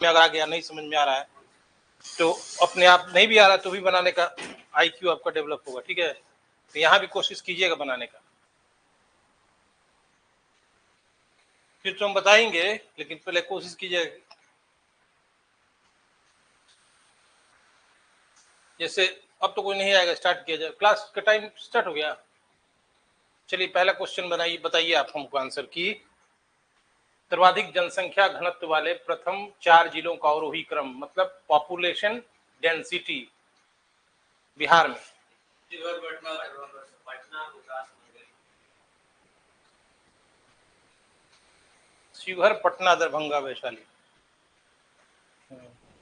में अगर आ गया, नहीं समझ में आ रहा है तो अपने आप नहीं भी आ रहा तो भी बनाने का IQ आपका डेवलप होगा, ठीक है। तो यहाँ भी कोशिश कीजिएगा बनाने का, फिर तो हम बताएंगे, लेकिन पहले कोशिश कीजिएगा। जैसे अब तो कोई नहीं आएगा, स्टार्ट किया जाए, क्लास का टाइम स्टार्ट हो गया। चलिए पहला क्वेश्चन बनाइए, बताइए आप हमको आंसर की। सर्वाधिक जनसंख्या घनत्व वाले प्रथम 4 जिलों का अवरोही क्रम, मतलब पॉपुलेशन डेंसिटी बिहार में। शिवहर, पटना, दरभंगा, वैशाली।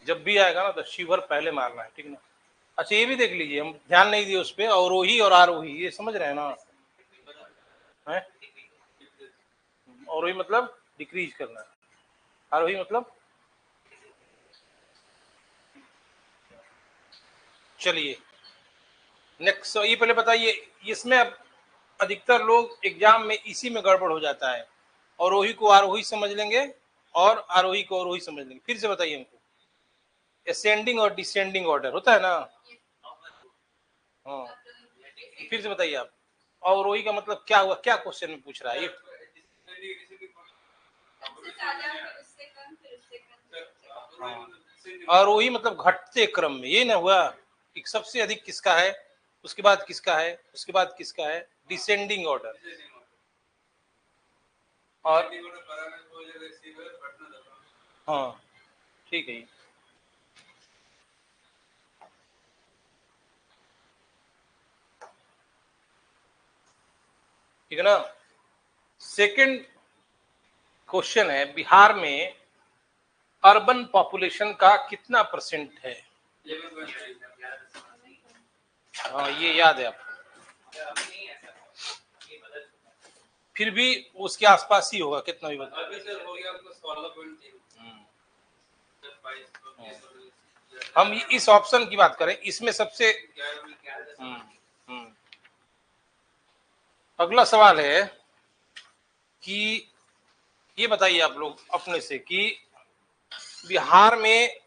जब भी आएगा ना तो शिवहर पहले मारना है, ठीक ना। अच्छा ये भी देख लीजिए, हम ध्यान नहीं दिए उस पर, अवरोही और आरोही, ये समझ रहे हैं ना है? अवरोही मतलब डिक्रीज करना, आरोही मतलब। चलिए नेक्स्ट, ये पहले बताइए, इसमें अब अधिकतर लोग एग्जाम में इसी में गड़बड़ हो जाता है, अवरोही को आरोही समझ लेंगे और आरोही को अवरोही समझ लेंगे। फिर से बताइए हमको, असेंडिंग और डिसेंडिंग ऑर्डर होता है ना। हाँ फिर से बताइए आप, अवरोही का मतलब क्या हुआ, क्या क्वेश्चन में पूछ रहा है ये। आरोही मतलब घटते क्रम में, ये ना हुआ कि सबसे अधिक किसका है, उसके बाद किसका है, उसके बाद किसका है, डिसेंडिंग ऑर्डर। और हाँ ठीक है, ठीक है ना। सेकंड क्वेश्चन है, बिहार में अर्बन पॉपुलेशन का कितना % है। हाँ ये याद है आपको, फिर भी उसके आसपास ही होगा, कितना भी बता। हम इस ऑप्शन की बात करें, इसमें सबसे अगला सवाल है कि ये बताइए आप लोग अपने से कि बिहार में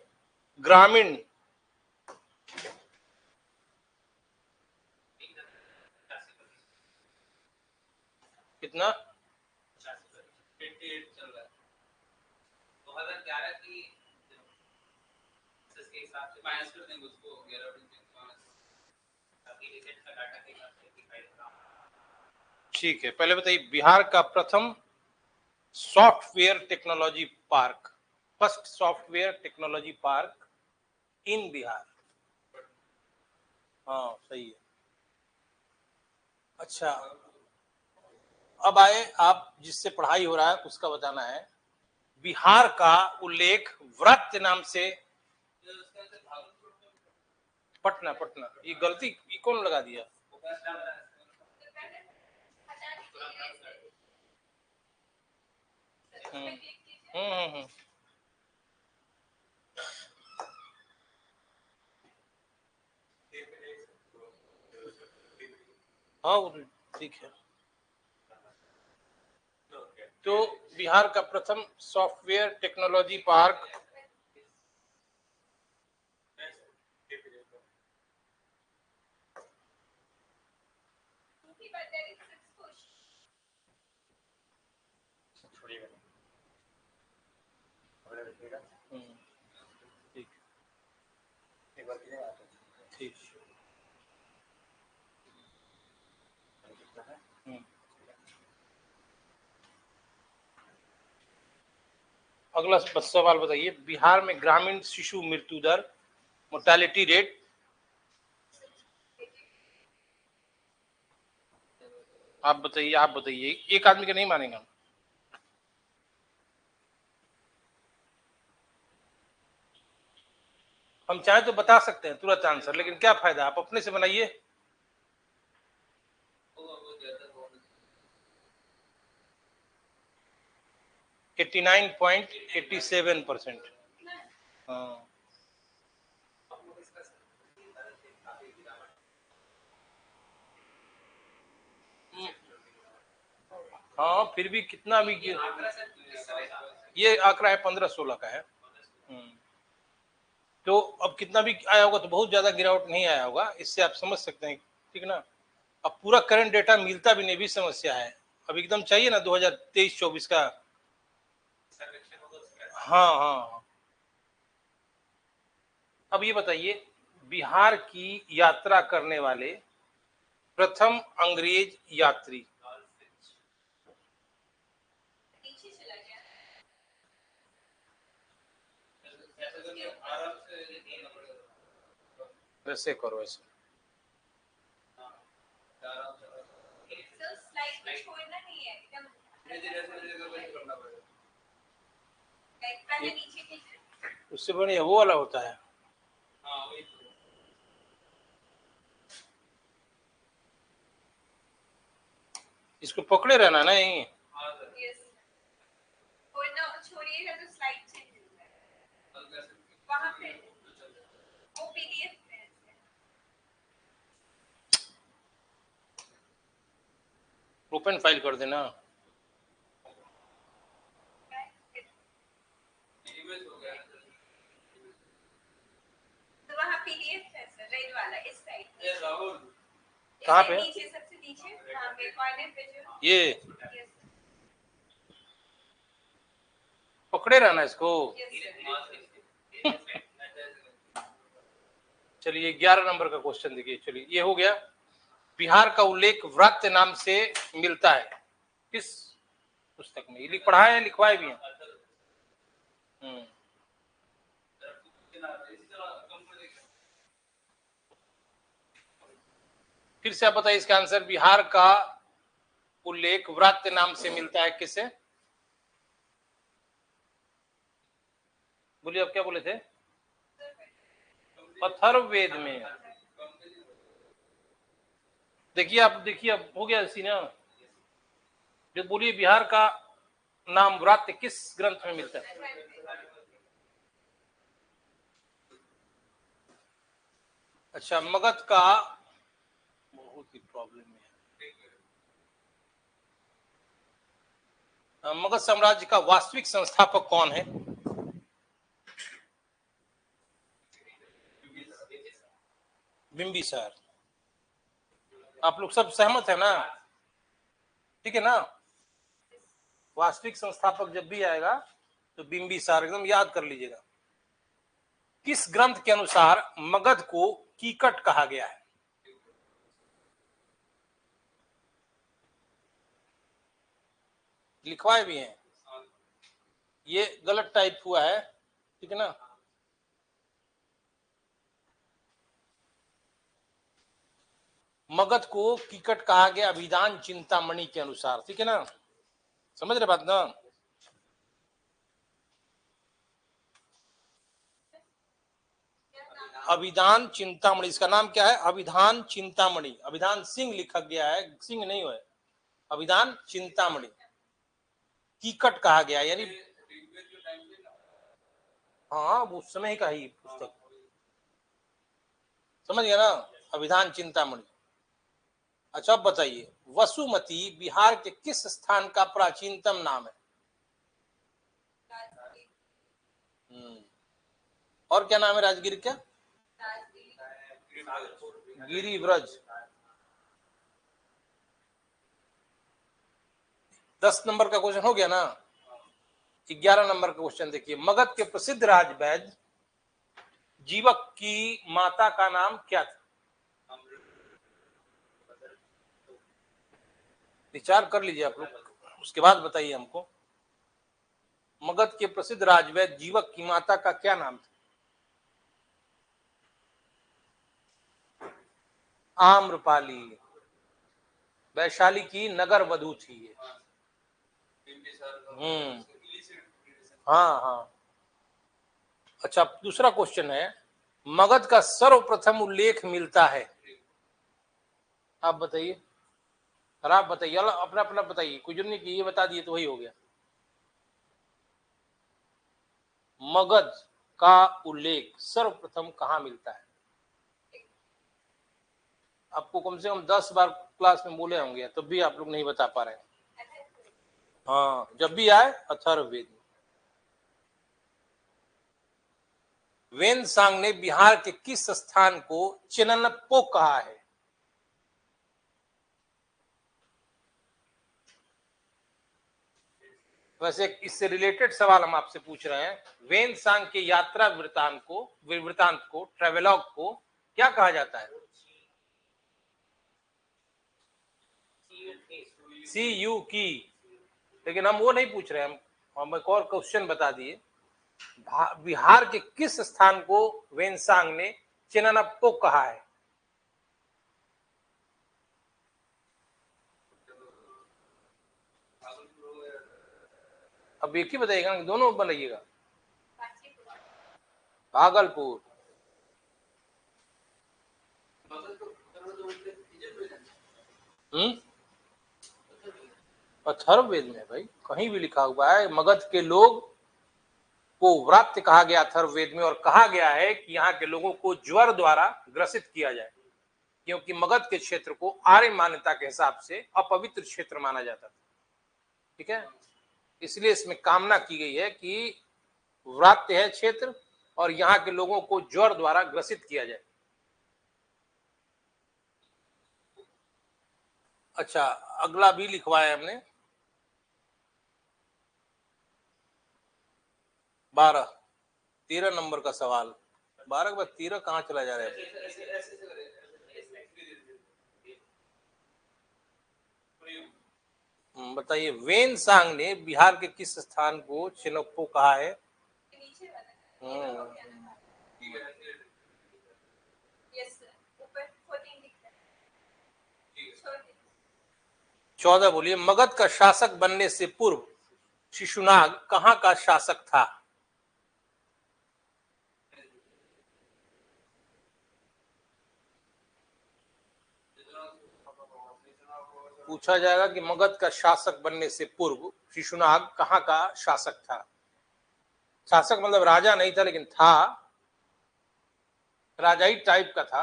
ग्रामीण कितना, 2011 की के हिसाब से माइनस कर देंगे उसको, ठीक है। पहले बताइए, बिहार का प्रथम software technology park, first software technology park इन बिहार। हाँ सही है। अच्छा अब आए आप, जिससे पढ़ाई हो रहा है उसका बताना है। बिहार का उल्लेख व्रत नाम से, पटना, पटना, ये गलती ये कौन लगा दिया। हम्म हाँ ठीक है। तो बिहार का प्रथम सॉफ्टवेयर टेक्नोलॉजी पार्क ठीक ठीक। अगला सवाल बताइए, बिहार में ग्रामीण शिशु मृत्यु दर, मोर्टालिटी रेट। आप बताइए, आप बताइए, एक आदमी का नहीं मानेगा। हम चाहे तो बता सकते हैं तुरंत आंसर, लेकिन क्या फायदा, आप अपने से बनाइए। 89.87%। हाँ हाँ फिर भी कितना भी ये आंकड़ा है 15-16 का है। तो अब कितना भी आया होगा तो बहुत ज्यादा गिरावट नहीं आया होगा, इससे आप समझ सकते हैं, ठीक ना। अब पूरा करंट डेटा मिलता भी नहीं भी समस्या है, अब एकदम चाहिए ना 2023-24 का। हाँ हाँ। अब ये बताइए, बिहार की यात्रा करने वाले प्रथम अंग्रेज यात्री। वैसे करो ऐसे। उससे बढ़िया वो वाला होता है। इसको पकड़े रहना ना यहीं। ओपन फाइल कर देना। कहाँ पे? सबसे नीचे ये पकड़े रहना इसको। चलिए 11 नंबर का क्वेश्चन देखिए। चलिए ये हो गया, बिहार का उल्लेख व्रात्य नाम से मिलता है किस पुस्तक में? लिख पढ़ा है, लिखवाए भी हैं। फिर से आप बताइए इसका आंसर। बिहार का उल्लेख व्रात्य नाम से मिलता है किससे? बोलिए, आप क्या बोले थे? अथर्ववेद में। देखिए आप, देखिए अब हो गया इसी ना। जो बोलिए बिहार का नाम व्रात्य किस ग्रंथ में मिलता है? अच्छा, मगध का बहुत ही प्रॉब्लम है। मगध साम्राज्य का वास्तविक संस्थापक कौन है? बिंबिसार। आप लोग सब सहमत है ना? ठीक है ना। वास्तविक संस्थापक जब भी आएगा तो बिंबिसार, एकदम याद कर लीजिएगा। किस ग्रंथ के अनुसार मगध को कीकट कहा गया है? लिखवाए भी हैं। ये गलत टाइप हुआ है, ठीक है ना। मगध को कीकट कहा गया अभिधान चिंतामणि के अनुसार, ठीक है ना। समझ रहे बात ना? अभिधान चिंतामणि, इसका नाम क्या है? अभिधान चिंतामणि। अभिधान सिंह लिखा गया है, सिंह नहीं हुआ है। अभिधान चिंतामणि कीकट कहा गया, यानी हाँ उस समय का ही पुस्तक। समझ गया ना? अभिधान चिंतामणि। अच्छा अब बताइए, वसुमती बिहार के किस स्थान का प्राचीनतम नाम है? और क्या नाम है राजगीर का? गिरिव्रज। 10 नंबर का क्वेश्चन हो गया ना। 11 नंबर का क्वेश्चन देखिए, मगध के प्रसिद्ध राजवैद्य जीवक की माता का नाम क्या था? विचार कर लीजिए आप लोग, उसके बाद बताइए हमको। मगध के प्रसिद्ध राजवैद्य जीवक की माता का क्या नाम था? आम्रपाली। वैशाली की नगर वधु थी ये। हाँ हाँ। अच्छा दूसरा क्वेश्चन है, मगध का सर्वप्रथम उल्लेख मिलता है, आप बताइए। और आप बताइए, अपना अपना बताइए, कोई जरूरी नहीं कि ये बता दिए तो वही हो गया। मगध का उल्लेख सर्वप्रथम कहाँ मिलता है? आपको कम से कम 10 बार क्लास में बोले होंगे, तब भी आप लोग नहीं बता पा रहे हैं। हाँ, जब भी आए अथर्ववेद। वेनसांग ने बिहार के किस स्थान को चेननप्पो कहा है? वैसे इससे रिलेटेड सवाल हम आपसे पूछ रहे हैं। वेनसांग के यात्रा वृतांत को ट्रेवेलॉग को क्या कहा जाता है? CU की। लेकिन हम वो नहीं पूछ रहे हैं, हम एक और क्वेश्चन बता दिए। बिहार के किस स्थान को वेनसांग ने चेननप्पो कहा है? अब एक ही बताइएगा, दोनों बनाइएगा। भागलपुर। अथर्ववेद में भाई कहीं भी लिखा हुआ है मगध के लोग को व्रात्य कहा गया अथर्ववेद में, और कहा गया है कि यहाँ के लोगों को ज्वर द्वारा ग्रसित किया जाए, क्योंकि मगध के क्षेत्र को आर्य मान्यता के हिसाब से अपवित्र क्षेत्र माना जाता था। ठीक है, इसलिए इसमें कामना की गई है कि व्रात्य है क्षेत्र और यहाँ के लोगों को ज्वर द्वारा ग्रसित किया जाए। अच्छा, अगला भी लिखवाया हमने 13 नंबर का सवाल। 12 के बाद 13 कहाँ चला जा रहा है? बताइए, वेनसांग ने बिहार के किस स्थान को चेनप्पो कहा है? 14 बोलिए। मगध का शासक बनने से पूर्व शिशुनाग कहाँ का शासक था? पूछा जाएगा कि मगध का शासक बनने से पूर्व शिशुनाग कहाँ का शासक था। शासक मतलब राजा नहीं था, लेकिन था, राजा ही टाइप का था।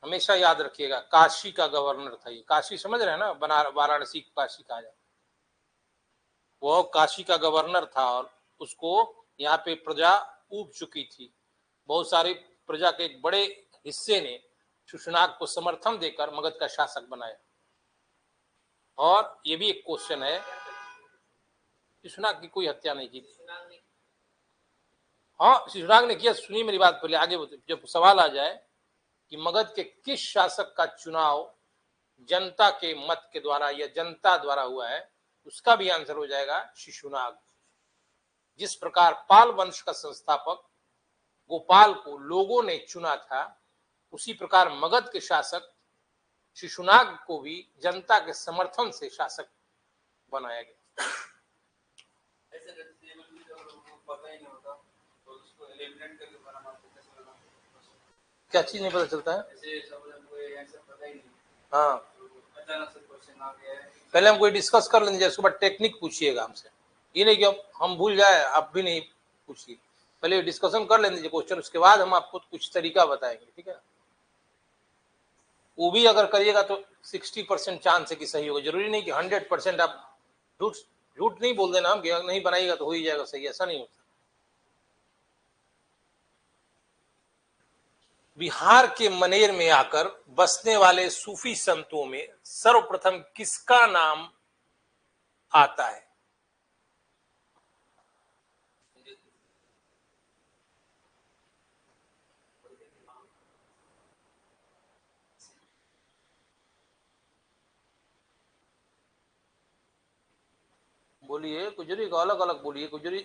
हमेशा याद रखिएगा, काशी का गवर्नर था ये। काशी समझ रहे हैं ना, वाराणसी काशी कहा जाए। वो काशी का गवर्नर था और उसको यहाँ पे प्रजा ऊब चुकी थी। बहुत सारे प्रजा के एक बड़े हिस्से ने शिशुनाग को समर्थन देकर मगध का शासक बनाया। और ये भी एक क्वेश्चन है, शिशुनाग की कोई हत्या नहीं की। हाँ, शिशुनाग ने किया। सुनिए मेरी बात पहले, आगे जब सवाल आ जाए कि मगध के किस शासक का चुनाव जनता के मत के द्वारा या जनता द्वारा हुआ है, उसका भी आंसर हो जाएगा शिशुनाग। जिस प्रकार पाल वंश का संस्थापक गोपाल को लोगों ने चुना था, उसी प्रकार मगध के शासक शिशुनाग को भी जनता के समर्थन से शासक बनाया गया। क्या चीज नहीं पता चलता है? हाँ, पहले हम कोई डिस्कस कर लेंगे, उसके बाद टेक्निक पूछिएगा हमसे। ये नहीं कि हम भूल जाए, आप भी नहीं पूछिए, पहले डिस्कशन कर लेंगे क्वेश्चन, उसके बाद हम आपको कुछ तरीका बताएंगे। ठीक है, वो भी अगर करिएगा तो 60% चांस है कि सही होगा। जरूरी नहीं कि 100% आप झूठ नहीं बोल देना, हम नहीं बनाइएगा तो हो ही जाएगा सही, ऐसा नहीं होता। बिहार के मनेर में आकर बसने वाले सूफी संतों में सर्वप्रथम किसका नाम आता है? बोलिए, गुजरी को अलग अलग बोलिए। गुजरी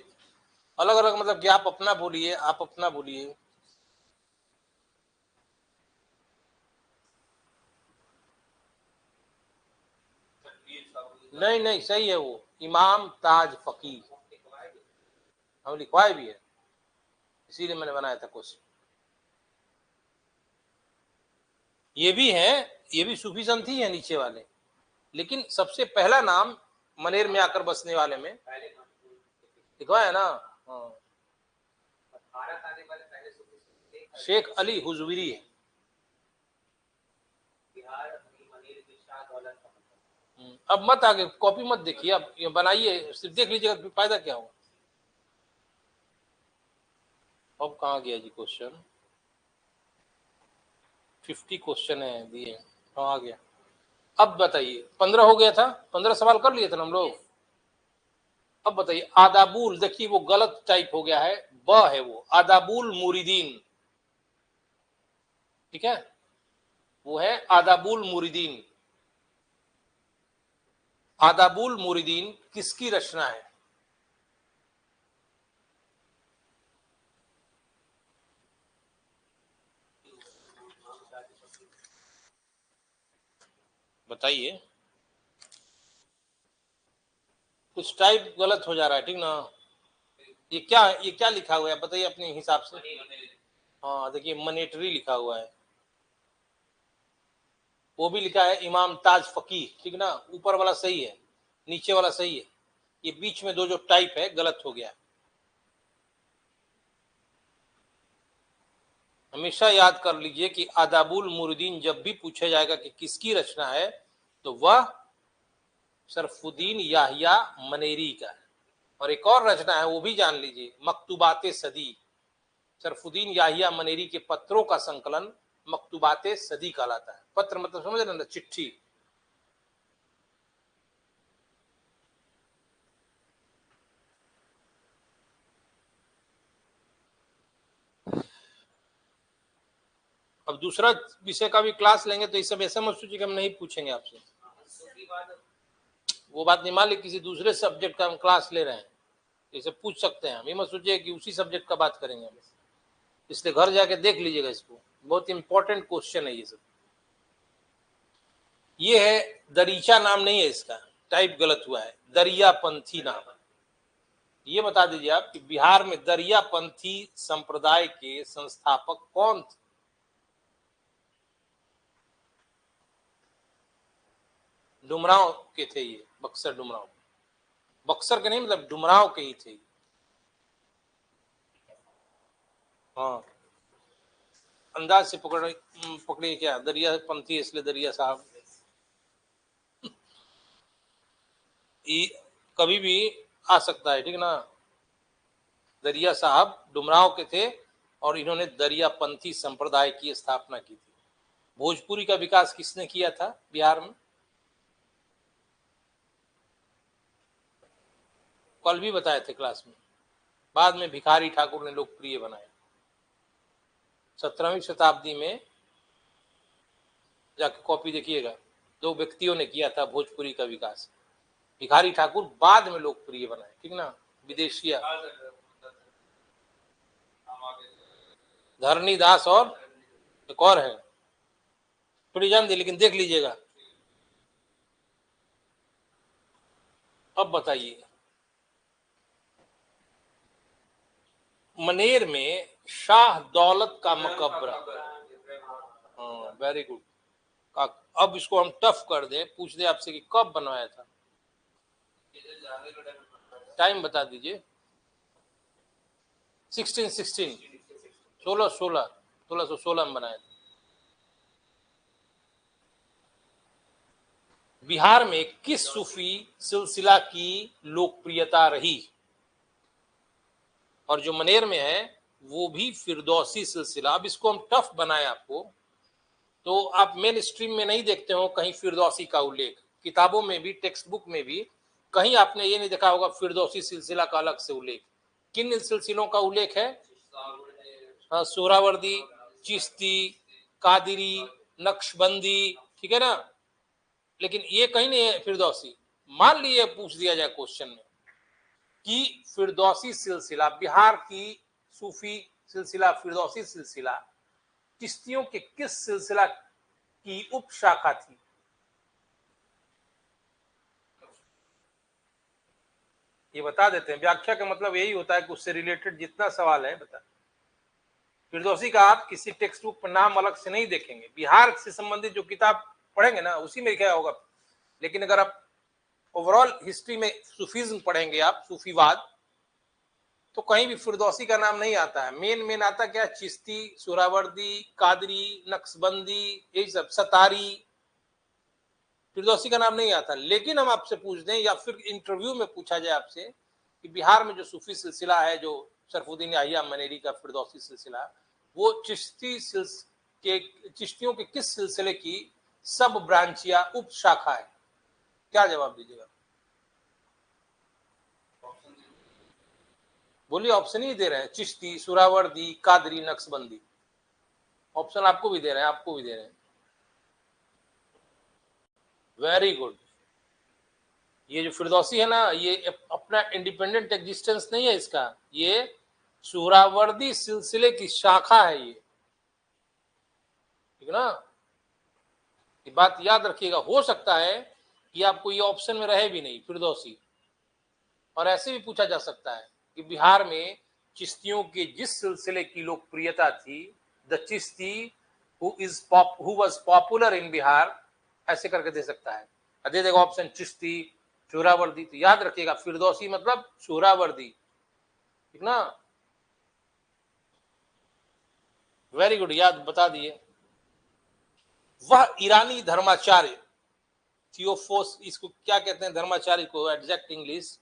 अलग अलग मतलब कि आप अपना बोलिए, आप अपना बोलिए। नहीं नहीं, सही है वो, इमाम ताज फकीर। हम लिखवाए भी है, इसीलिए मैंने बनाया था क्वेश्चन। ये भी है, ये भी सूफी संत ही है नीचे वाले, लेकिन सबसे पहला नाम मनेर में आकर बसने वाले में लिखवाया ना। हाँ, शेख अली हुजविरी है। अब मत आगे कॉपी मत देखिए, अब ये बनाइए, सिर्फ देख लीजिएगा, फायदा क्या होगा। अब कहाँ गया जी क्वेश्चन? 50 क्वेश्चन है दिए, हाँ आ गया। अब बताइए, 15 हो गया था, 15 सवाल कर लिए थे ना हम लोग। अब बताइए, आदाबुल, देखिए वो गलत टाइप हो गया है, ब है वो, आदाबुल मुरीदीन, ठीक है, वो है आदाबुल मुरीदीन। आदाबुल मुरीदीन किसकी रचना है? बताइए। कुछ टाइप गलत हो जा रहा है, ठीक ना? ये क्या लिखा हुआ है बताइए अपने हिसाब से। हाँ देखिए, मनेटरी लिखा हुआ है। वो भी लिखा है इमाम ताज फकीह, ठीक ना? ऊपर वाला सही है, नीचे वाला सही है, ये बीच में दो जो टाइप है गलत हो गया। हमेशा याद कर लीजिए कि आदाबुल मुरीदीन जब भी पूछा जाएगा कि किसकी रचना है, तो वह शरफुद्दीन याहिया मनेरी का है। और एक और रचना है वो भी जान लीजिए, मकतूबाते सदी। शरफुद्दीन याहिया मनेरी के पत्रों का संकलन मकतूबाते सदी कहलाता है। पत्र मतलब समझ रहे ना, चिट्ठी। अब दूसरा विषय का भी क्लास लेंगे तो इस सब ऐसा मत सोचिए कि हम नहीं पूछेंगे आपसे। वो बात नहीं, मान ली किसी दूसरे सब्जेक्ट का हम क्लास ले रहे हैं, इसे पूछ सकते हैं हम, ये मत सोचिए कि उसी सब्जेक्ट का बात करेंगे हम। इसलिए घर जाके देख लीजिएगा इसको, बहुत इंपॉर्टेंट क्वेश्चन है ये सब। ये है, दरीचा नाम नहीं है इसका, टाइप गलत हुआ है, दरियापंथी नाम। ये बता दीजिए आप कि बिहार में दरियापंथी संप्रदाय के संस्थापक कौन थे? डुमराव के थे ये, बक्सर डुमराव, बक्सर के नहीं मतलब डुमराव के ही थे। हाँ, अंदाज से पकड़िए क्या, दरियापंथी इसलिए दरिया साहब, ये कभी भी आ सकता है, ठीक ना? दरिया साहब डुमराव के थे और इन्होंने दरियापंथी संप्रदाय की स्थापना की थी। भोजपुरी का विकास किसने किया था बिहार में? कल भी बताए थे क्लास में, बाद में भिखारी ठाकुर ने लोकप्रिय बनाया। 17वीं शताब्दी में जाके कॉपी देखिएगा, दो व्यक्तियों ने किया था भोजपुरी का विकास। भिखारी ठाकुर बाद में लोकप्रिय बनाए, ठीक ना? विदेशिया धरनी दास और एक और है, थोड़ी जान दी लेकिन देख लीजिएगा। अब बताइए, मनेर में शाह दौलत का मकबरा, हाँ वेरी गुड। अब इसको हम टफ कर दे, पूछ दे आपसे कि कब बनवाया था, टाइम बता दीजिए। 1616, 1616 में बनाया था। बिहार में किस सूफी सिलसिला की लोकप्रियता रही? और जो मनेर में है वो भी फिरदौसी सिलसिला। अब इसको हम टफ बनाए आपको, तो आप मेन स्ट्रीम में नहीं देखते हो कहीं फिरदौसी का उल्लेख, किताबों में भी टेक्स्ट बुक में भी कहीं आपने ये नहीं देखा होगा फिरदौसी सिलसिला का अलग से उल्लेख। किन सिलसिलों का उल्लेख है? हाँ, सोहरावर्दी, चिश्ती, कादिरी, नक्शबंदी, ठीक है ना? लेकिन ये कहीं नहीं है फिरदौसी। मान लिए पूछ दिया जाए क्वेश्चन में कि फिरदौसी सिलसिला, बिहार की सूफी सिलसिला फिरदौसी सिलसिला चिश्तियों के किस सिलसिला की उप शाखा थी? ये बता देते हैं, व्याख्या का मतलब यही होता है कि उससे रिलेटेड जितना सवाल है बता। फिरदौसी का आप किसी टेक्स्ट बुक पर नाम अलग से नहीं देखेंगे, बिहार से संबंधित जो किताब पढ़ेंगे ना उसी में लिखा होगा। लेकिन अगर आप ओवरऑल हिस्ट्री में सूफीज्म पढ़ेंगे, आप सूफीवाद, तो कहीं भी फिरदौसी का नाम नहीं आता है। मेन मेन आता क्या? चिश्ती, सुहरावर्दी, कादरी, नक्शबंदी, यही सब, सतारी, फिरदौसी का नाम नहीं आता। लेकिन हम आपसे पूछ दें या फिर इंटरव्यू में पूछा जाए आपसे कि बिहार में जो सूफी सिलसिला है जो सरफुद्दीन याहिया मनेरी का फिरदौसी सिलसिला, वो चिश्तियों के किस सिलसिले की सब ब्रांच या उप शाखा है? क्या जवाब दीजिएगा? बोलिए, ऑप्शन ही दे रहे हैं, चिश्ती, सुहरावर्दी, कादरी, नक्शबंदी। ऑप्शन आपको भी दे रहे हैं, आपको भी दे रहे हैं। Very good. ये जो फिरदौसी है ना, ये अपना इंडिपेंडेंट एग्जिस्टेंस नहीं है इसका, ये सुहरावर्दी सिलसिले की शाखा है ये, ठीक है ना? ये बात याद रखिएगा। हो सकता है कि आपको ये ऑप्शन में रहे भी नहीं फिरदौसी, और ऐसे भी पूछा जा सकता है कि बिहार में चिश्तियों के जिस सिलसिले की लोकप्रियता थी, the Chishti who was popular in Bihar, ऐसे करके दे सकता है। दे देगा ऑप्शन चिश्ती, सुहरावर्दी। तो याद रखिएगा, फिरदौसी मतलब सुहरावर्दी, ठीक ना? वेरी गुड, याद बता दिए। वह ईरानी धर्माचार्य थियोफोस, इसको क्या कहते हैं धर्माचार्य को? एग्जैक्ट इंग्लिश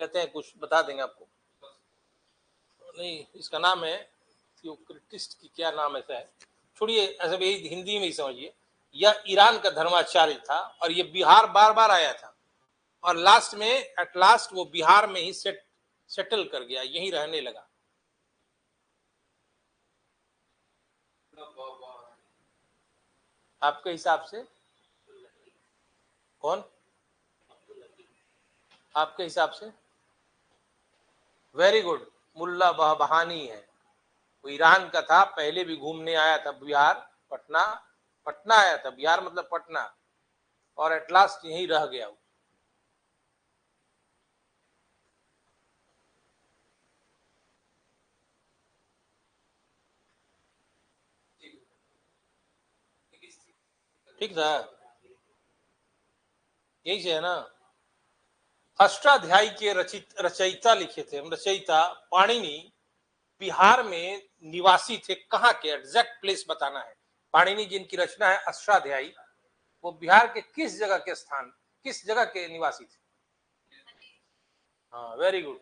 कहते हैं, कुछ बता देंगे आपको? नहीं, इसका नाम है थियोक्रिटिस्ट की क्या नाम ऐसा है, छोड़िए, ऐसा भी हिंदी में ही समझिए। यह ईरान का धर्माचार्य था और ये बिहार बार बार आया था, और लास्ट में एट लास्ट वो बिहार में ही सेटल कर गया, यहीं रहने लगा। आपके हिसाब से कौन? आपके हिसाब से? वेरी गुड, मुल्ला बहानी है। वो ईरान का था, पहले भी घूमने आया था बिहार, पटना पटना आया था, बिहार मतलब पटना, और एट लास्ट यहीं रह गया। ठीक था, यही से है ना? अष्टाध्यायी के रचयिता लिखे थे, रचयिता पाणिनि बिहार में निवासी थे, कहाँ के? एग्जैक्ट प्लेस बताना है। पाणिनि जिनकी रचना है अष्टाध्यायी, वो बिहार के किस जगह के स्थान, किस जगह के निवासी थे? हाँ, वेरी गुड।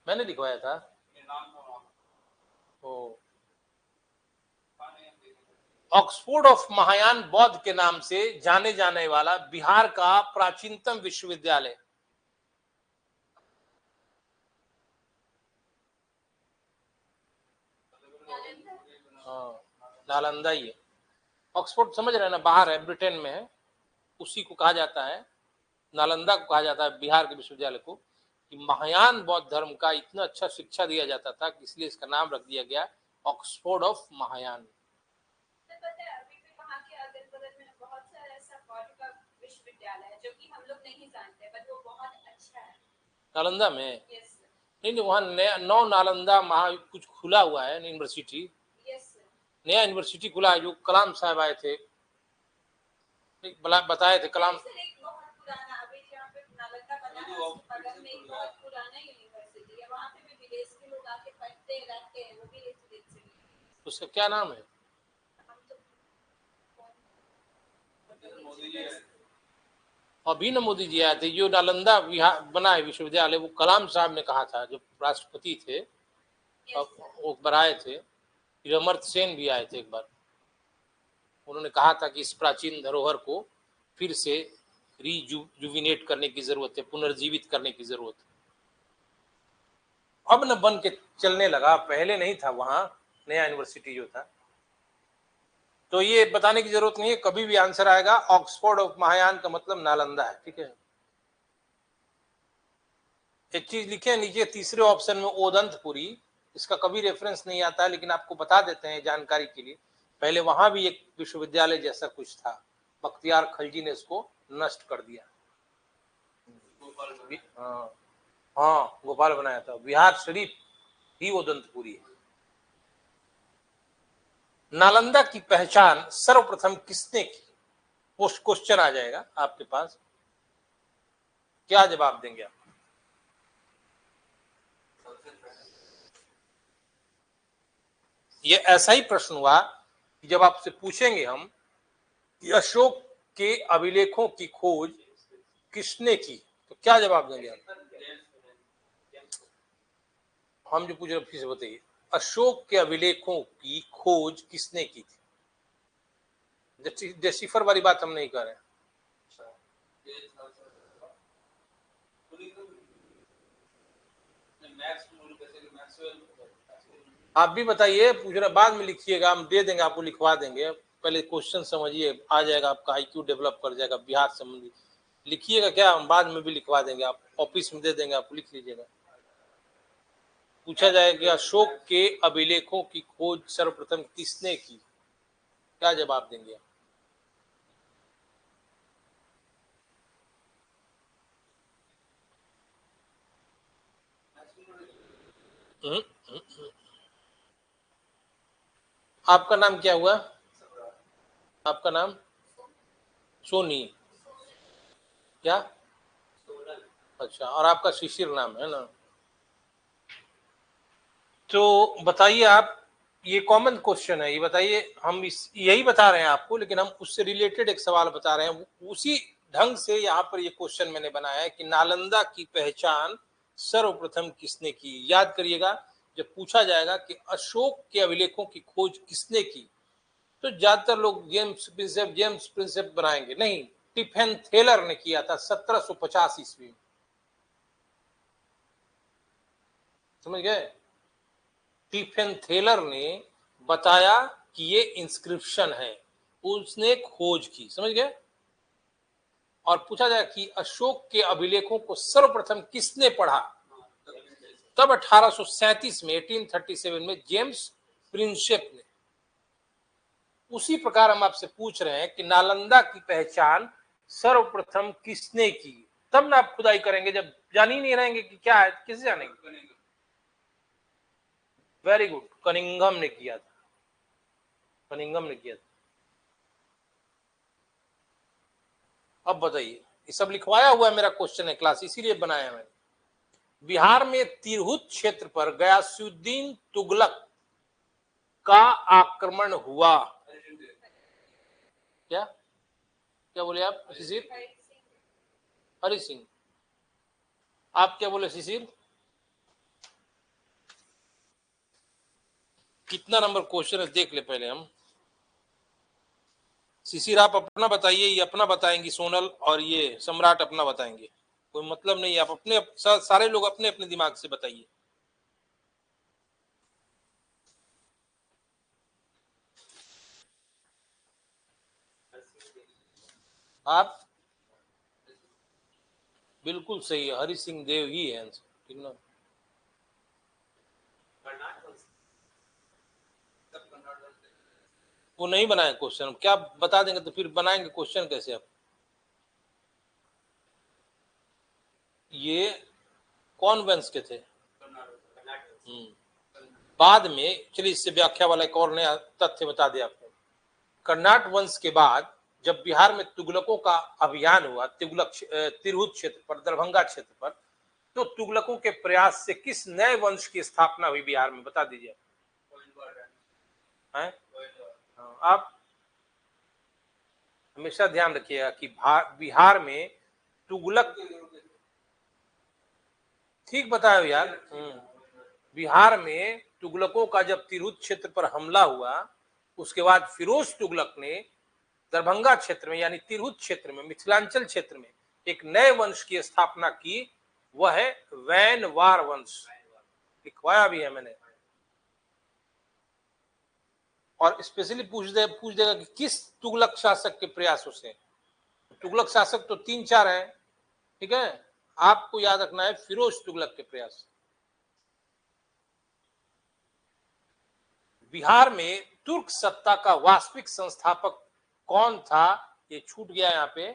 मैंने लिखवाया था। ओ, ऑक्सफोर्ड ऑफ महायान बौद्ध के नाम से जाने जाने वाला बिहार का प्राचीनतम विश्वविद्यालय? हाँ, नालंदा ही है। ऑक्सफोर्ड समझ रहे हैं ना, बाहर है, ब्रिटेन में है, उसी को कहा जाता है, नालंदा को कहा जाता है बिहार के विश्वविद्यालय को, कि महायान बौद्ध धर्म का इतना अच्छा शिक्षा दिया जाता था कि इसलिए इसका नाम रख दिया गया ऑक्सफोर्ड ऑफ महायान। नालंदा में? नहीं, वहाँ नौ नालंदा महा कुछ खुला हुआ है यूनिवर्सिटी, नया यूनिवर्सिटी खुला है, जो कलाम साहब आए थे, बताए थे कलाम। उसका क्या नाम है? अभी न मोदी जी आए थे, जो नालंदा बना है विश्वविद्यालय, वो कलाम साहब ने कहा था, जो राष्ट्रपति थे, वो बनाए थे। फिर अमर्त्य सेन भी आए थे एक बार, उन्होंने कहा था कि इस प्राचीन धरोहर को फिर से रिजुविनेट करने की जरूरत है, पुनर्जीवित करने की जरूरत है। अब न बन के चलने लगा, पहले नहीं था वहां, नया यूनिवर्सिटी जो था। तो ये बताने की जरूरत नहीं है, कभी भी आंसर आएगा ऑक्सफोर्ड ऑफ महायान का मतलब नालंदा है, ठीक है? एक चीज लिखे नीचे तीसरे ऑप्शन में ओदंतपुरी, इसका कभी रेफरेंस नहीं आता है, लेकिन आपको बता देते हैं जानकारी के लिए, पहले वहां भी एक विश्वविद्यालय जैसा कुछ था, बख्तियार खलजी ने इसको नष्ट कर दिया। हाँ, हाँ, गोपाल बनाया था, बिहार शरीफ ही ओदंतपुरी है। नालंदा की पहचान सर्वप्रथम किसने की? पोस्ट क्वेश्चन आ जाएगा आपके पास, क्या जवाब देंगे आप? ये ऐसा ही प्रश्न हुआ कि जब आपसे पूछेंगे हम कि अशोक के अभिलेखों की खोज किसने की, तो क्या जवाब देंगे आप? हम जो पूछ रहे फिर से बताइए, अशोक के अभिलेखों की खोज किसने की थी? डेसिफर वाली बात हम नहीं कर रहे हैं। आप भी बताइए, पूछ रहे बाद में लिखिएगा, हम दे देंगे आपको, लिखवा देंगे। पहले क्वेश्चन समझिए, आ जाएगा आपका आईक्यू डेवलप कर जाएगा बिहार संबंधी। लिखिएगा क्या, हम बाद में भी लिखवा देंगे, आप ऑफिस में दे देंगे, आप लिख लीजिएगा। पूछा जाएगा कि अशोक के अभिलेखों की खोज सर्वप्रथम किसने की, क्या जवाब देंगे? आपका नाम क्या हुआ? आपका नाम सोनी क्या? अच्छा, और आपका शिशिर नाम है ना? तो बताइए आप, ये कॉमन क्वेश्चन है, ये बताइए, हम इस यही बता रहे हैं आपको, लेकिन हम उससे रिलेटेड एक सवाल बता रहे हैं, उसी ढंग से यहाँ पर ये क्वेश्चन मैंने बनाया है कि नालंदा की पहचान सर्वप्रथम किसने की। याद करिएगा, जब पूछा जाएगा कि अशोक के अभिलेखों की खोज किसने की, तो ज्यादातर लोग जेम्स प्रिंसेप बनाएंगे, नहीं, टिफेन थेलर ने किया था 1750 ईस्वी में। समझ गए? टिफेन थेलर ने बताया कि ये इंस्क्रिप्शन है, उसने खोज की। समझ गए? और पूछा जाए कि अशोक के अभिलेखों को सर्वप्रथम किसने पढ़ा, तब 1837 में 1837 में जेम्स प्रिंसेप ने। उसी प्रकार हम आपसे पूछ रहे हैं कि नालंदा की पहचान सर्वप्रथम किसने की, तब ना आप खुदाई करेंगे, जब जान ही नहीं रहेंगे कि क्या है, किसे जानेंगे? वेरी गुड, कनिंघम ने किया था, कनिंघम ने किया था। अब बताइए, ये सब लिखवाया हुआ है, मेरा क्वेश्चन है क्लास, इसीलिए बनाया मैंने। बिहार में तिरहुत क्षेत्र पर गयासुद्दीन तुगलक का आक्रमण हुआ। क्या क्या बोले आप शिशिर? हरि सिंह। आप क्या बोले शिशिर? कितना नंबर क्वेश्चन है देख ले पहले हम। शिशिर आप अपना बताइए, ये अपना बताएंगी सोनल, और ये सम्राट अपना बताएंगे, कोई मतलब नहीं, आप अपने सारे लोग अपने अपने दिमाग से बताइए। आप बिल्कुल सही है, हरि सिंह देव ही है आंसर, ठीक ना? वो नहीं बनाए क्वेश्चन, क्या बता देंगे तो फिर बनाएंगे क्वेश्चन कैसे आप? ये कौन वंश के थे? बाद में, चलिए इससे व्याख्या वाला एक और नया तथ्य बता दिया आपको। कर्नाट वंश के बाद जब बिहार में तुगलकों का अभियान हुआ, तिरहुत क्षेत्र पर, दरभंगा क्षेत्र पर, तो तुगलकों के प्रयास से किस नए वंश की स्थापना हुई बिहार में, बता दीजिए। आप हमेशा ध्यान रखिएगा कि बिहार में तुगलक, ठीक बताए यार। बिहार में तुगलकों का जब तिरहुत क्षेत्र पर हमला हुआ, उसके बाद फिरोज तुगलक ने दरभंगा क्षेत्र में, यानी तिरहुत क्षेत्र में, मिथिलांचल क्षेत्र में एक नए वंश की स्थापना की, वह है वैनवार वंश। लिखवाया भी है मैंने। और स्पेशली पूछ देगा कि किस तुगलक शासक के प्रयासों से। तुगलक शासक तो 3-4 हैं, ठीक है, आपको याद रखना है फिरोज तुगलक के प्रयास। बिहार में तुर्क सत्ता का वास्तविक संस्थापक कौन था, ये छूट गया यहाँ पे,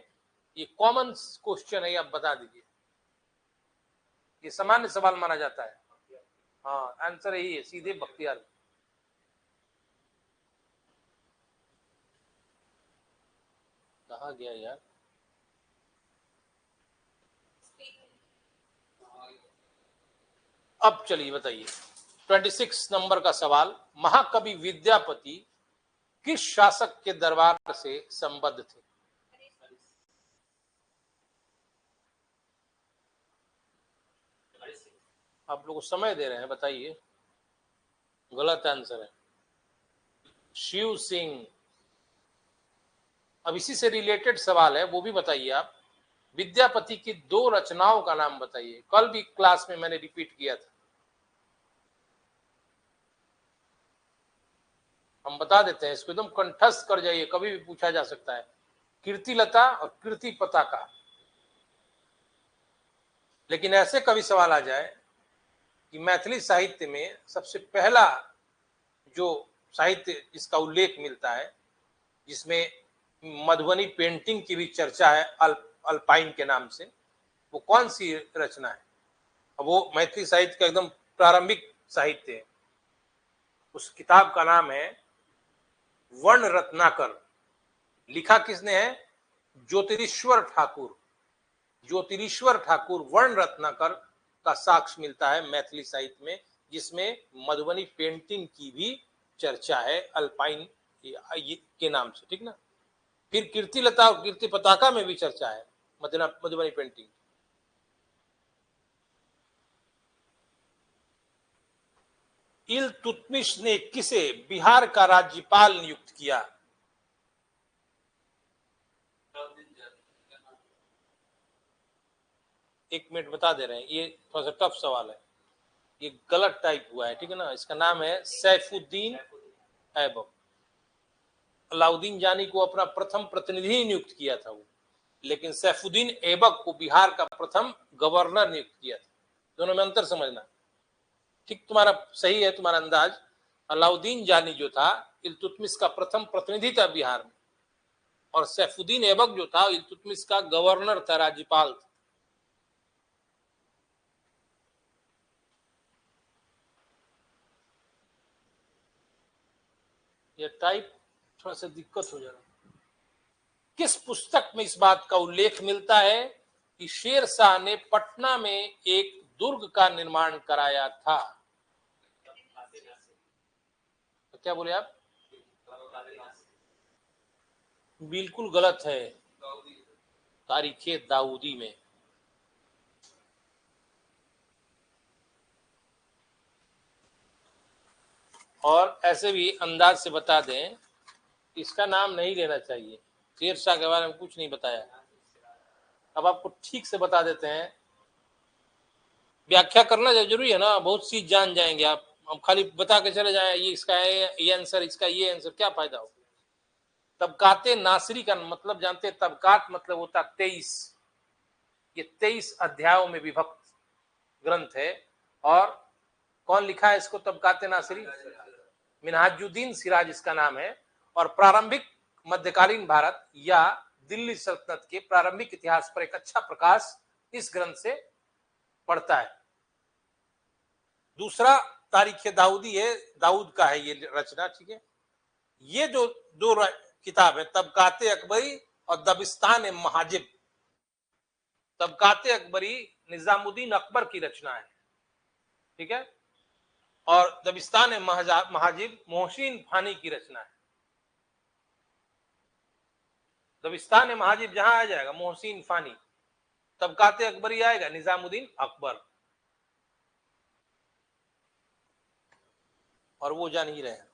ये कॉमन क्वेश्चन है, आप बता दीजिए। ये सामान्य सवाल माना जाता है। हाँ, आंसर यही है, सीधे बख्तियार। कहा गया यार? अब चलिए बताइए 26 नंबर का सवाल, महाकवि विद्यापति किस शासक के दरबार से संबद्ध थे? आप लोग को समय दे रहे हैं, बताइए। गलत आंसर है शिव सिंह। अब इसी से रिलेटेड सवाल है, वो भी बताइए आप। विद्यापति की 2 रचनाओं का नाम बताइए। कल भी क्लास में मैंने रिपीट किया था, हम बता देते हैं इसको, एकदम कंठस्थ कर जाइए, कभी भी पूछा जा सकता है। कीर्तिलता और कीर्ति पताका। लेकिन ऐसे कभी सवाल आ जाए कि मैथिली साहित्य में सबसे पहला जो साहित्य जिसका उल्लेख मिलता है, जिसमें मधुबनी पेंटिंग की भी चर्चा है अल्पाइन के नाम से, वो कौन सी रचना है? अब वो मैथिली साहित्य का एकदम प्रारंभिक साहित्य है। उस किताब का नाम है वर्ण रत्नाकर। लिखा किसने है? ज्योतिरीश्वर ठाकुर। ज्योतिरीश्वर ठाकुर वर्ण रत्नाकर का साक्ष्य मिलता है मैथिली साहित्य में, जिसमें मधुबनी पेंटिंग की भी चर्चा है अल्पाइन के नाम से, ठीक ना। फिर कीर्तिलता और कीर्ति पताका में भी चर्चा है मधुबनी पेंटिंग। इल्तुतमिश ने किसे बिहार का राज्यपाल नियुक्त किया? एक मिनट बता दे रहे हैं, ये थोड़ा सा टफ सवाल है, ये गलत टाइप हुआ है, ठीक है ना। इसका नाम है सैफुद्दीन ऐबक। अलाउद्दीन जानी को अपना प्रथम प्रतिनिधि नियुक्त किया था वो, लेकिन सैफुद्दीन ऐबक को बिहार का प्रथम गवर्नर नियुक्त किया था। दोनों में अंतर समझना। ठीक, तुम्हारा सही है तुम्हारा अंदाज। अलाउद्दीन जानी जो था इल्तुतमिश का प्रथम प्रतिनिधि था बिहार में, और सैफुद्दीन ऐबक जो था इल्तुतमिश का गवर्नर था, राज्यपाल था। ये टाइप थोड़ा सा दिक्कत हो जा रहा है। किस पुस्तक में इस बात का उल्लेख मिलता है कि शेर शाह ने पटना में एक दुर्ग का निर्माण कराया था? तो क्या बोले आप? बिल्कुल गलत है, तारीखे दाऊदी में। और ऐसे भी अंदाज से बता दें, इसका नाम नहीं लेना चाहिए, शेर शाह के बारे में कुछ नहीं बताया। अब आपको ठीक से बता देते हैं, व्याख्या करना जरूरी है ना, बहुत चीज जान जाएंगे आप। हम खाली बता के चले जाए ये इसका है ये आंसर, इसका ये आंसर, क्या फायदा हो। तबकाते नासरी का मतलब जानते हैं? तबकात मतलब होता 23। ये 23 अध्यायों में विभक्त ग्रंथ है। और कौन लिखा है इसको? तबकाते नासरी, मिनहाजुद्दीन सिराज इसका नाम है। और प्रारंभिक मध्यकालीन भारत या दिल्ली सल्तनत के प्रारंभिक इतिहास पर एक अच्छा प्रकाश इस ग्रंथ से पड़ता है। दूसरा तारीख दाऊदी है, दाऊद का है ये रचना, ठीक है। ये जो 2 किताब है, तबकाते अकबरी और दबिस्तान महाजिब। तबकाते अकबरी निजामुद्दीन अकबर की रचना है, ठीक है। और दबिस्तान महाजिब मोहसिन फानी की रचना है। दबिस्तान महाजिब जहां आ जाएगा मोहसिन फानी, तबकाते अकबरी आएगा निजामुद्दीन अकबर। और वो जान ही रहे हैं,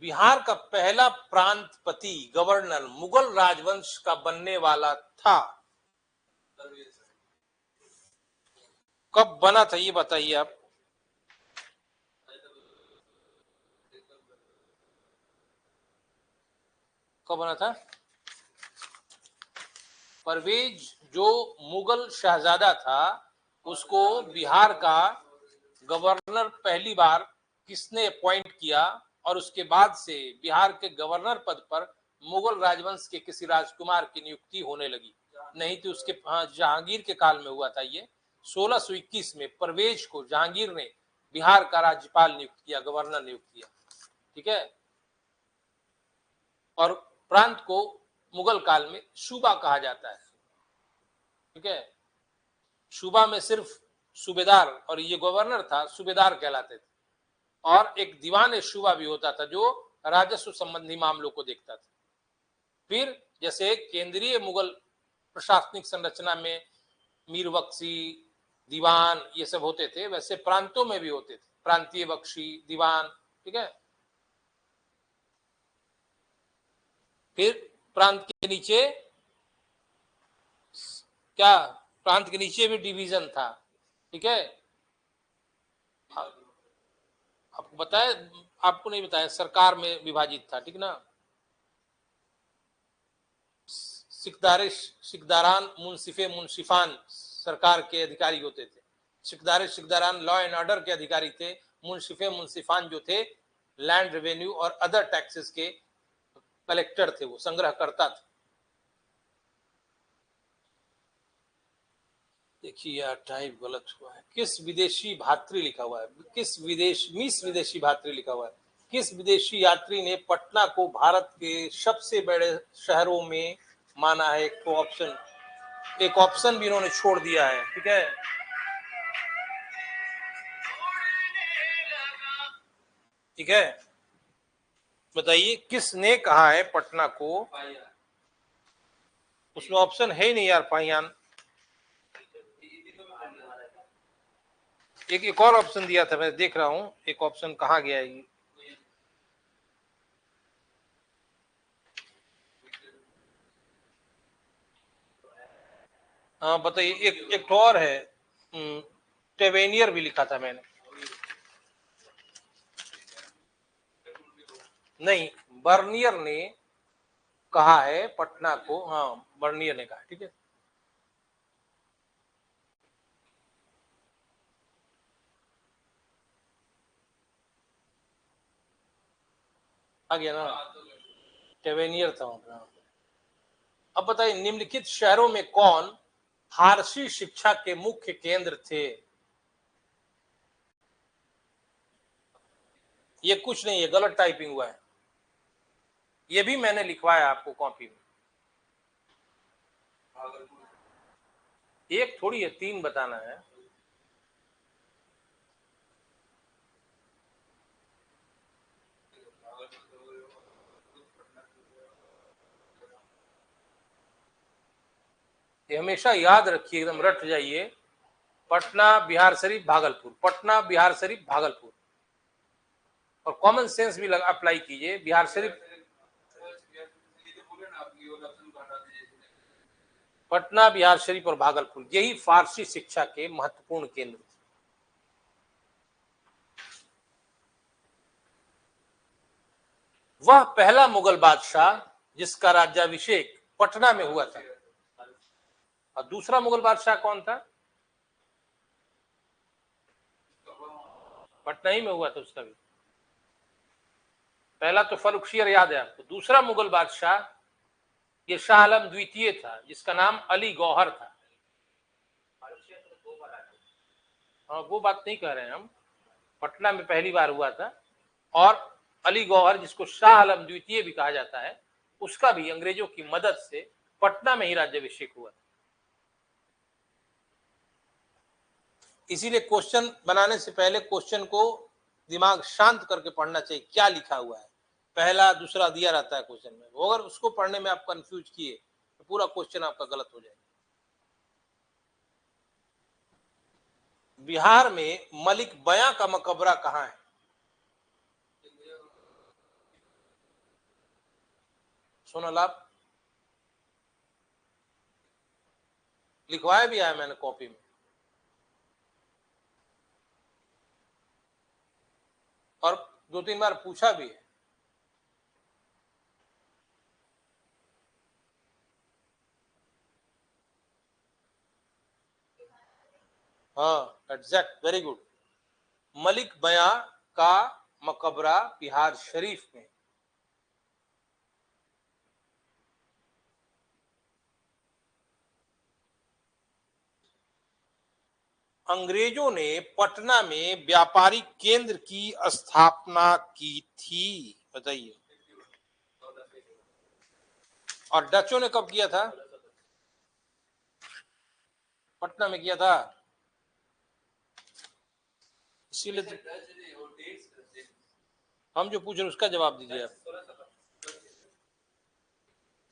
बिहार का पहला प्रांतपति गवर्नर मुगल राजवंश का बनने वाला था। कब बना था ये बताइए आप। कब बना था? परवेज जो मुगल शहजादा था, उसको बिहार का गवर्नर पहली बार किसने अपॉइंट किया? और उसके बाद से बिहार के गवर्नर पद पर मुगल राजवंश के किसी राजकुमार की नियुक्ति होने लगी। नहीं तो उसके जहांगीर के काल में हुआ था ये। 1621 में परवेज को जहांगीर ने बिहार का राज्यपाल नियुक्त किया, गवर्नर नियुक्त किया, ठीक है। और प्रांत को मुगल काल में सूबा कहा जाता है, ठीक है। सूबा में सिर्फ सूबेदार, और ये गवर्नर था, सूबेदार कहलाते थे। और एक दीवान सूबा भी होता था जो राजस्व संबंधी मामलों को देखता था। फिर जैसे केंद्रीय मुगल प्रशासनिक संरचना में मीर बख्शी, दीवान, ये सब होते थे, वैसे प्रांतों में भी होते थे, प्रांतीय बख्शी, दीवान, ठीक है। फिर प्रांत के नीचे क्या, प्रांत के नीचे भी डिवीजन था, ठीक है। आपको बताया, आपको नहीं बताया, सरकार में विभाजित था, ठीक ना। सिकदारिश, सिकदारान, मुंसिफे, मुंसिफान सरकार के अधिकारी होते थे। सिकदारिश, सिकदारान लॉ एंड ऑर्डर के अधिकारी थे। मुंसिफे, मुंसिफान जो थे लैंड रेवेन्यू और अदर टैक्सेस के कलेक्टर थे, वो संग्रह करता थे। देखिए यार टाइप गलत हुआ है। किस विदेशी भातृ लिखा हुआ है, किस विदेशी भातृ लिखा हुआ है। किस विदेशी यात्री ने पटना को भारत के सबसे बड़े शहरों में माना है। एक ऑप्शन भी इन्होंने छोड़ दिया है, ठीक है। ठीक है, बताइए किसने कहा है पटना को। उसमें ऑप्शन है ही नहीं यार, पाइयान। एक और ऑप्शन दिया था, मैं देख रहा हूं एक ऑप्शन कहाँ गया है। हाँ बताइए, एक तो और है, टेवेनियर भी लिखा था मैंने। नहीं, बर्नियर ने कहा है पटना को, हाँ बर्नियर ने कहा, ठीक है। आ गया ना, टेवेनियर था। अब बताइए निम्नलिखित शहरों में कौन फारसी शिक्षा के मुख्य केंद्र थे। ये कुछ नहीं है, गलत टाइपिंग हुआ है, ये भी मैंने लिखवाया आपको कॉपी में। एक थोड़ी है, 3 बताना है। ये हमेशा याद रखिए, एकदम रट जाइए। पटना, बिहार शरीफ, भागलपुर, पटना, बिहार शरीफ, भागलपुर। और कॉमन सेंस भी अप्लाई कीजिए। बिहार शरीफ, पटना, बिहार शरीफ और भागलपुर, यही फारसी शिक्षा के महत्वपूर्ण केंद्र थे। वह पहला मुगल बादशाह जिसका राज्याभिषेक पटना में हुआ था। और दूसरा मुगल बादशाह कौन था। पटना ही में हुआ था उसका भी। पहला तो फर्रुखशियर याद है आपको। दूसरा मुगल बादशाह ये शाह आलम द्वितीय था, जिसका नाम अली गौहर था। हाँ वो बात नहीं कह रहे हैं हम, पटना में पहली बार हुआ था। और अली गौहर, जिसको शाह आलम द्वितीय भी कहा जाता है, उसका भी अंग्रेजों की मदद से पटना में ही राज्याभिषेक हुआ। इसीलिए क्वेश्चन बनाने से पहले क्वेश्चन को दिमाग शांत करके पढ़ना चाहिए, क्या लिखा हुआ है। पहला दूसरा दिया रहता है क्वेश्चन में, अगर उसको पढ़ने में आप कंफ्यूज किए तो पूरा क्वेश्चन आपका गलत हो जाएगा। बिहार में मलिक बयां का मकबरा कहाँ है। सोनल आप लिखवाया भी है मैंने कॉपी में, और 2-3 बार पूछा भी है। हाँ एग्जैक्ट, वेरी गुड। मलिक बयां का मकबरा बिहार शरीफ में। अंग्रेजों ने पटना में व्यापारिक केंद्र की स्थापना की थी, बताइए। और डचों ने कब किया था। पटना में किया था, इसीलिए तो हम जो पूछ रहे उसका जवाब दीजिए आप।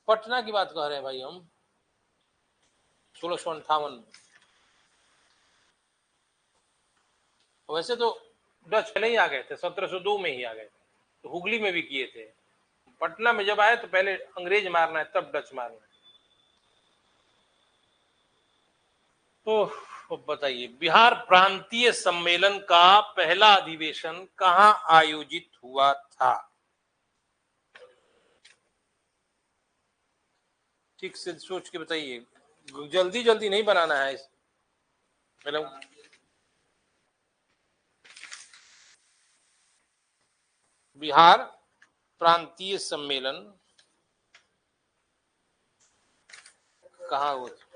पटना की बात कह रहे हैं भाई हम, 1658 में। वैसे तो डच पहले ही आ गए थे, 1702 में ही आ गए थे, तो हुगली में भी किए थे। पटना में जब आए तो पहले अंग्रेज मारना है तब डच मारना है। तो बताइए, बिहार प्रांतीय सम्मेलन का पहला अधिवेशन कहाँ आयोजित हुआ था? ठीक से सोच के बताइए, जल्दी जल्दी नहीं बनाना है मतलब। बिहार प्रांतीय सम्मेलन कहाँ हुआ था?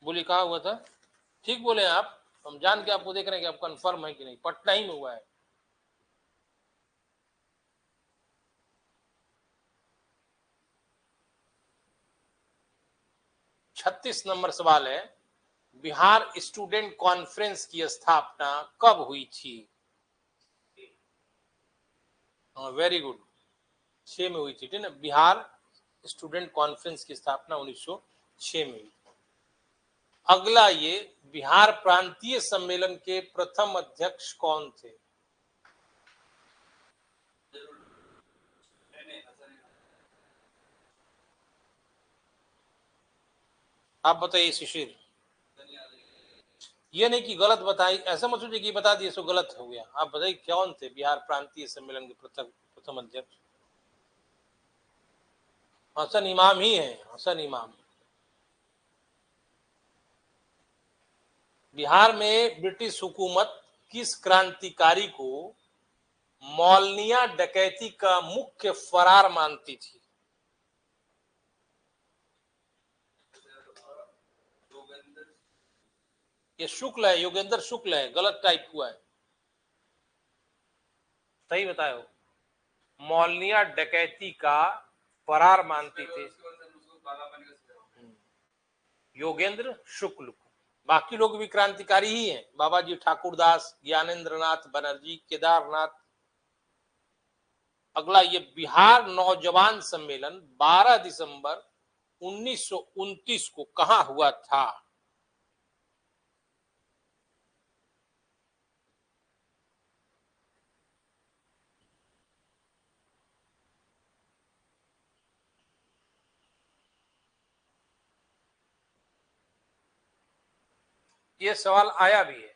बोलिए कहाँ हुआ था? ठीक बोले आप, हम जान के आपको देख रहे हैं कि आप कंफर्म है कि नहीं। पटना ही में हुआ है। छत्तीस नंबर सवाल है, बिहार स्टूडेंट कॉन्फ्रेंस की स्थापना कब हुई थी? हाँ वेरी गुड, 6 में हुई थी, ठीक है ना। बिहार स्टूडेंट कॉन्फ्रेंस की स्थापना 1906 में हुई। अगला ये, बिहार प्रांतीय सम्मेलन के प्रथम अध्यक्ष कौन थे? आप बताइए शिशिर। ये नहीं कि गलत बताई, ऐसा मत सोचिए कि बता दिए सो गलत हो गया। आप बताइए कौन थे बिहार प्रांतीय सम्मेलन के प्रथम अध्यक्ष? हसन इमाम ही है, हसन इमाम। बिहार में ब्रिटिश हुकूमत किस क्रांतिकारी को मौलनिया डकैती का मुख्य फरार मानती थी? ये शुक्ल है, योगेंद्र शुक्ल है, गलत टाइप हुआ है। सही बताए हो, मौलनिया डकैती का फरार मानती थी योगेंद्र शुक्ल को। बाकी लोग भी क्रांतिकारी ही हैं, बाबाजी ठाकुरदास, ज्ञानेंद्र नाथ बनर्जी, केदारनाथ। अगला ये, बिहार नौजवान सम्मेलन 12 दिसंबर 1929 को कहां हुआ था? ये सवाल आया भी है।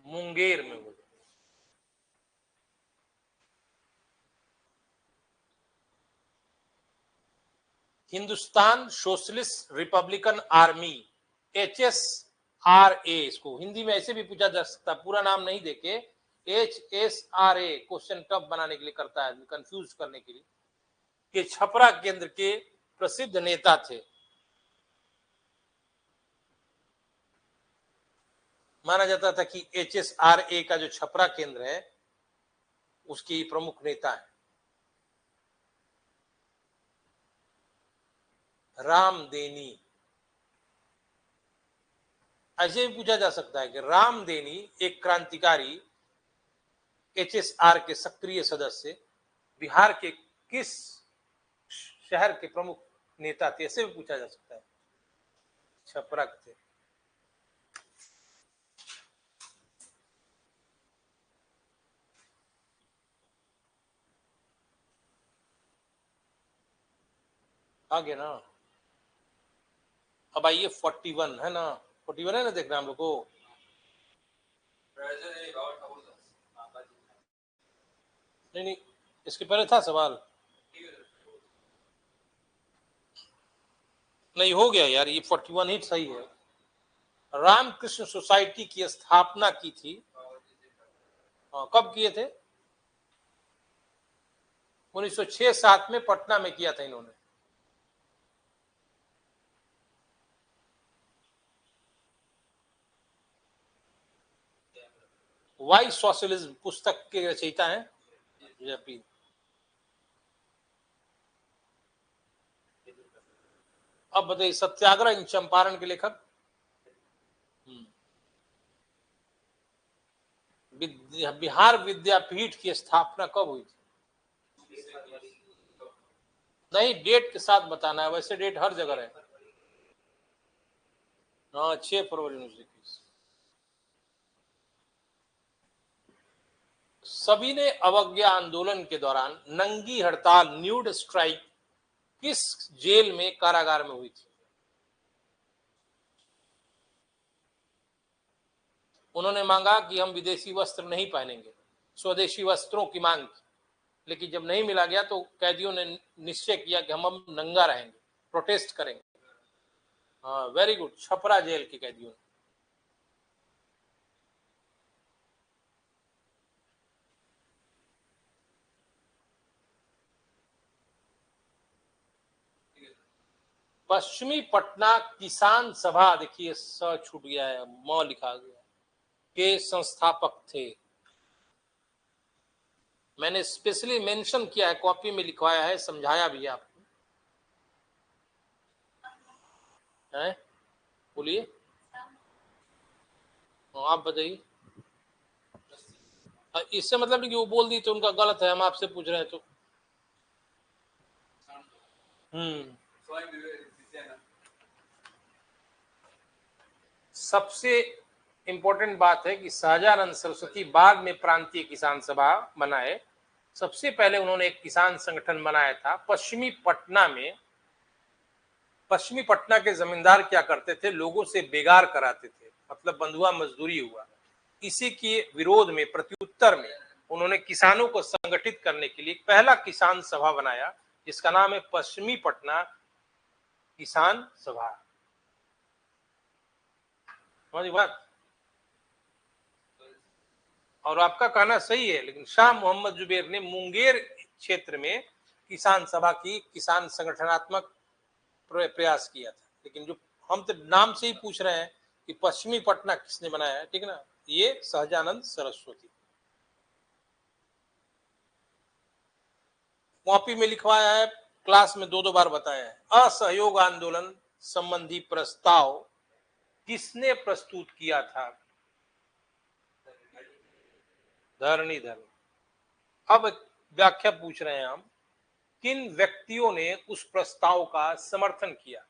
मुंगेर में हुआ। Hindustan socialist Republican army, HSRA, इसको हिंदी में ऐसे भी पूछा जा सकता है, पूरा नाम नहीं देके HSRA क्वेश्चन टफ बनाने के लिए करता है, कंफ्यूज करने के लिए। ये छपरा केंद्र के प्रसिद्ध नेता थे। माना जाता था कि HSRA का जो छपरा केंद्र है उसके प्रमुख नेता है। रामदेनी, ऐसे भी पूछा जा सकता है कि रामदेनी एक क्रांतिकारी HSR के सक्रिय सदस्य बिहार के किस शहर के प्रमुख नेता थे, ऐसे भी पूछा जा सकता है। छपरा थे। आगे ना, अब आइए 41 है ना, 41 है ना, देख रहे हैं हम लोग को। नहीं नहीं, इसके पहले था सवाल। नहीं हो गया यार, ये 41 ही सही है। रामकृष्ण सोसाइटी की स्थापना की थी, कब किए थे? 1906-7 में पटना में किया था इन्होंने। वाई सोशलिज्म पुस्तक के रचयिता हैं जेपी। अब बताइए, सत्याग्रह इन चंपारण के लेखक? बिहार विद्यापीठ की स्थापना कब हुई थी? नहीं, डेट के साथ बताना है, वैसे डेट हर जगह है। हाँ, 6 फरवरी 1921। सभी ने अवज्ञा आंदोलन के दौरान नंगी हड़ताल न्यूड स्ट्राइक किस जेल में कारागार में हुई थी? उन्होंने मांगा कि हम विदेशी वस्त्र नहीं पहनेंगे, स्वदेशी वस्त्रों की मांग की, लेकिन जब नहीं मिला गया तो कैदियों ने निश्चय किया कि हम अब नंगा रहेंगे, प्रोटेस्ट करेंगे। हाँ, वेरी गुड, छपरा जेल के कैदियों ने। पश्चिमी पटना किसान सभा, देखिए स छूट गया है, म लिखा गया, के संस्थापक थे। मैंने स्पेशली मेंशन किया है, कॉपी में लिखवाया है, समझाया भी आपको है। बोलिए, आप बताइए। इससे मतलब नहीं कि वो बोल दी तो उनका गलत है, हम आपसे पूछ रहे हैं तो। सबसे इंपॉर्टेंट बात है कि शाहजानंद सरस्वती बाद में प्रांतीय किसान सभा बनाए। सबसे पहले उन्होंने एक किसान संगठन बनाया था पश्चिमी पटना में। पश्चिमी पटना के जमींदार क्या करते थे, लोगों से बेगार कराते थे, मतलब बंधुआ मजदूरी हुआ। इसी के विरोध में, प्रत्युत्तर में, उन्होंने किसानों को संगठित करने के लिए पहला किसान सभा बनाया, जिसका नाम है पश्चिमी पटना किसान सभा। समझ बात? और आपका कहना सही है, लेकिन शाह मोहम्मद जुबैर ने मुंगेर क्षेत्र में किसान सभा की, किसान संगठनात्मक प्रयास किया था। लेकिन जो हम तो नाम से ही पूछ रहे हैं कि पश्चिमी पटना किसने बनाया है, ठीक ना, ये सहजानंद सरस्वती। कॉपी में लिखवाया है, क्लास में 2-2 बार बताया है। असहयोग आंदोलन संबंधी प्रस्ताव किसने प्रस्तुत किया था? धरणीधर। अब व्याख्या पूछ रहे हैं हम, किन व्यक्तियों ने उस प्रस्ताव का समर्थन किया?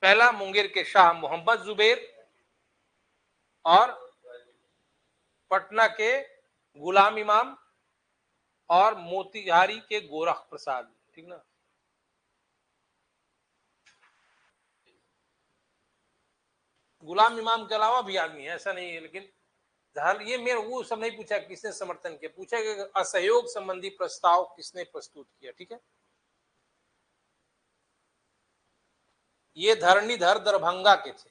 पहला, मुंगेर के शाह मोहम्मद जुबैर, और पटना के गुलाम इमाम, और मोतिहारी के गोरख प्रसाद, ठीक ना। गुलाम इमाम के अलावा भी आदमी है, ऐसा नहीं है, लेकिन ये मेरे वो सब नहीं पूछा किसने समर्थन किया, पूछा कि असहयोग संबंधी प्रस्ताव किसने प्रस्तुत किया, ठीक है। ये धरणीधर दरभंगा के थे।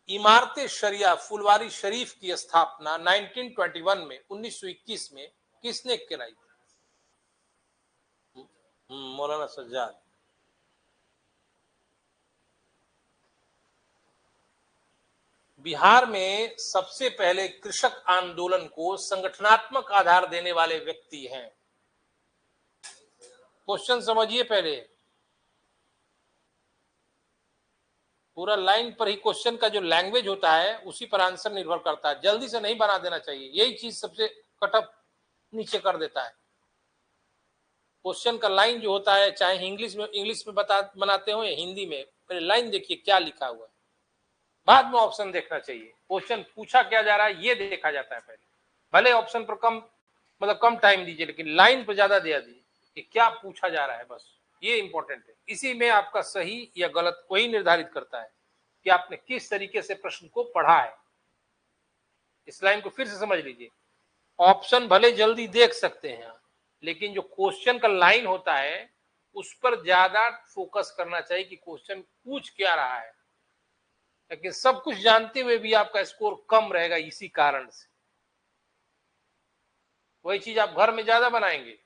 इमारत शरिया फुलवारी शरीफ की स्थापना 1921 में 1921 में किसने कराई? मौलाना सज्जाद। बिहार में सबसे पहले कृषक आंदोलन को संगठनात्मक आधार देने वाले व्यक्ति हैं। क्वेश्चन समझिए पहले, पूरा लाइन पर ही क्वेश्चन का जो लैंग्वेज होता है उसी पर आंसर निर्भर करता है। जल्दी से नहीं बना देना चाहिए, यही चीज सबसे कटअप नीचे कर देता है। क्वेश्चन का लाइन जो होता है, चाहे इंग्लिश में बनाते हो या हिंदी में, पहले लाइन देखिए क्या लिखा हुआ है, बाद में ऑप्शन देखना चाहिए। क्वेश्चन पूछा क्या जा रहा है ये देखा जाता है पहले। भले ऑप्शन पर कम, मतलब कम टाइम दीजिए, लेकिन लाइन पर ज्यादा दे दीजिए कि क्या पूछा जा रहा है, बस ये इंपॉर्टेंट है। इसी में आपका सही या गलत वही निर्धारित करता है कि आपने किस तरीके से प्रश्न को पढ़ा है। इस लाइन को फिर से समझ लीजिए। ऑप्शन भले जल्दी देख सकते हैं, लेकिन जो क्वेश्चन का लाइन होता है उस पर ज्यादा फोकस करना चाहिए कि क्वेश्चन पूछ क्या रहा है। लेकिन सब कुछ जानते हुए भी आपका स्कोर कम रहेगा इसी कारण से। वही चीज आप घर में ज्यादा बनाएंगे,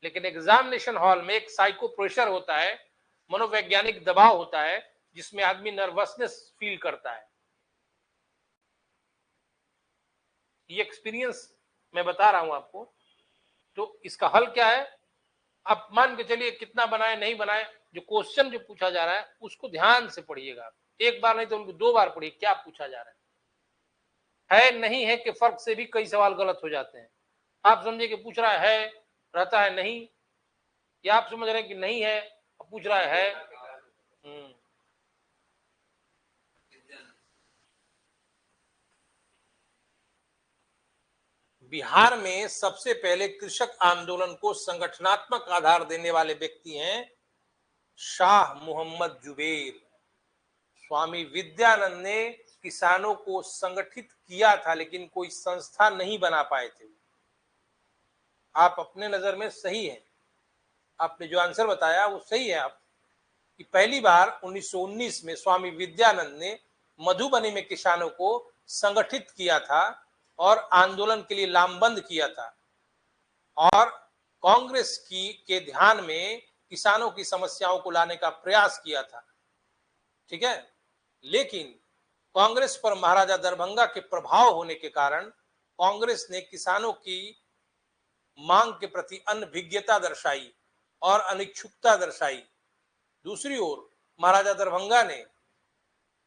लेकिन एग्जामिनेशन हॉल में एक साइको प्रेशर होता है, मनोवैज्ञानिक दबाव होता है, जिसमें आदमी नर्वसनेस फील करता है। ये एक्सपीरियंस मैं बता रहा हूं आपको। तो इसका हल क्या है, आप मान के चलिए कितना बनाए नहीं बनाए, जो क्वेश्चन जो पूछा जा रहा है उसको ध्यान से पढ़िएगा। एक बार नहीं तो उनको 2 बार पढ़िए क्या पूछा जा रहा है। है नहीं है के फर्क से भी कई सवाल गलत हो जाते हैं। आप समझे कि पूछ रहा है रहता है नहीं, या आप समझ रहे हैं कि नहीं है पूछ रहा है। बिहार में सबसे पहले कृषक आंदोलन को संगठनात्मक आधार देने वाले व्यक्ति हैं शाह मोहम्मद जुबेर। स्वामी विद्यानंद ने किसानों को संगठित किया था, लेकिन कोई संस्था नहीं बना पाए थे। आप अपने नजर में सही है, आपने जो आंसर बताया वो सही है। आप कि पहली बार 1919 में स्वामी विद्यानंद ने मधुबनी में किसानों को संगठित किया था और आंदोलन के लिए लामबंद किया था, और कांग्रेस के ध्यान में किसानों की समस्याओं को लाने का प्रयास किया था। ठीक है, लेकिन कांग्रेस पर महाराजा दरभंगा के प्रभाव होने के कारण कांग्रेस ने किसानों की मांग के प्रति अनभिज्ञता दर्शाई और अनिच्छुकता दर्शाई। दूसरी ओर महाराजा दरभंगा ने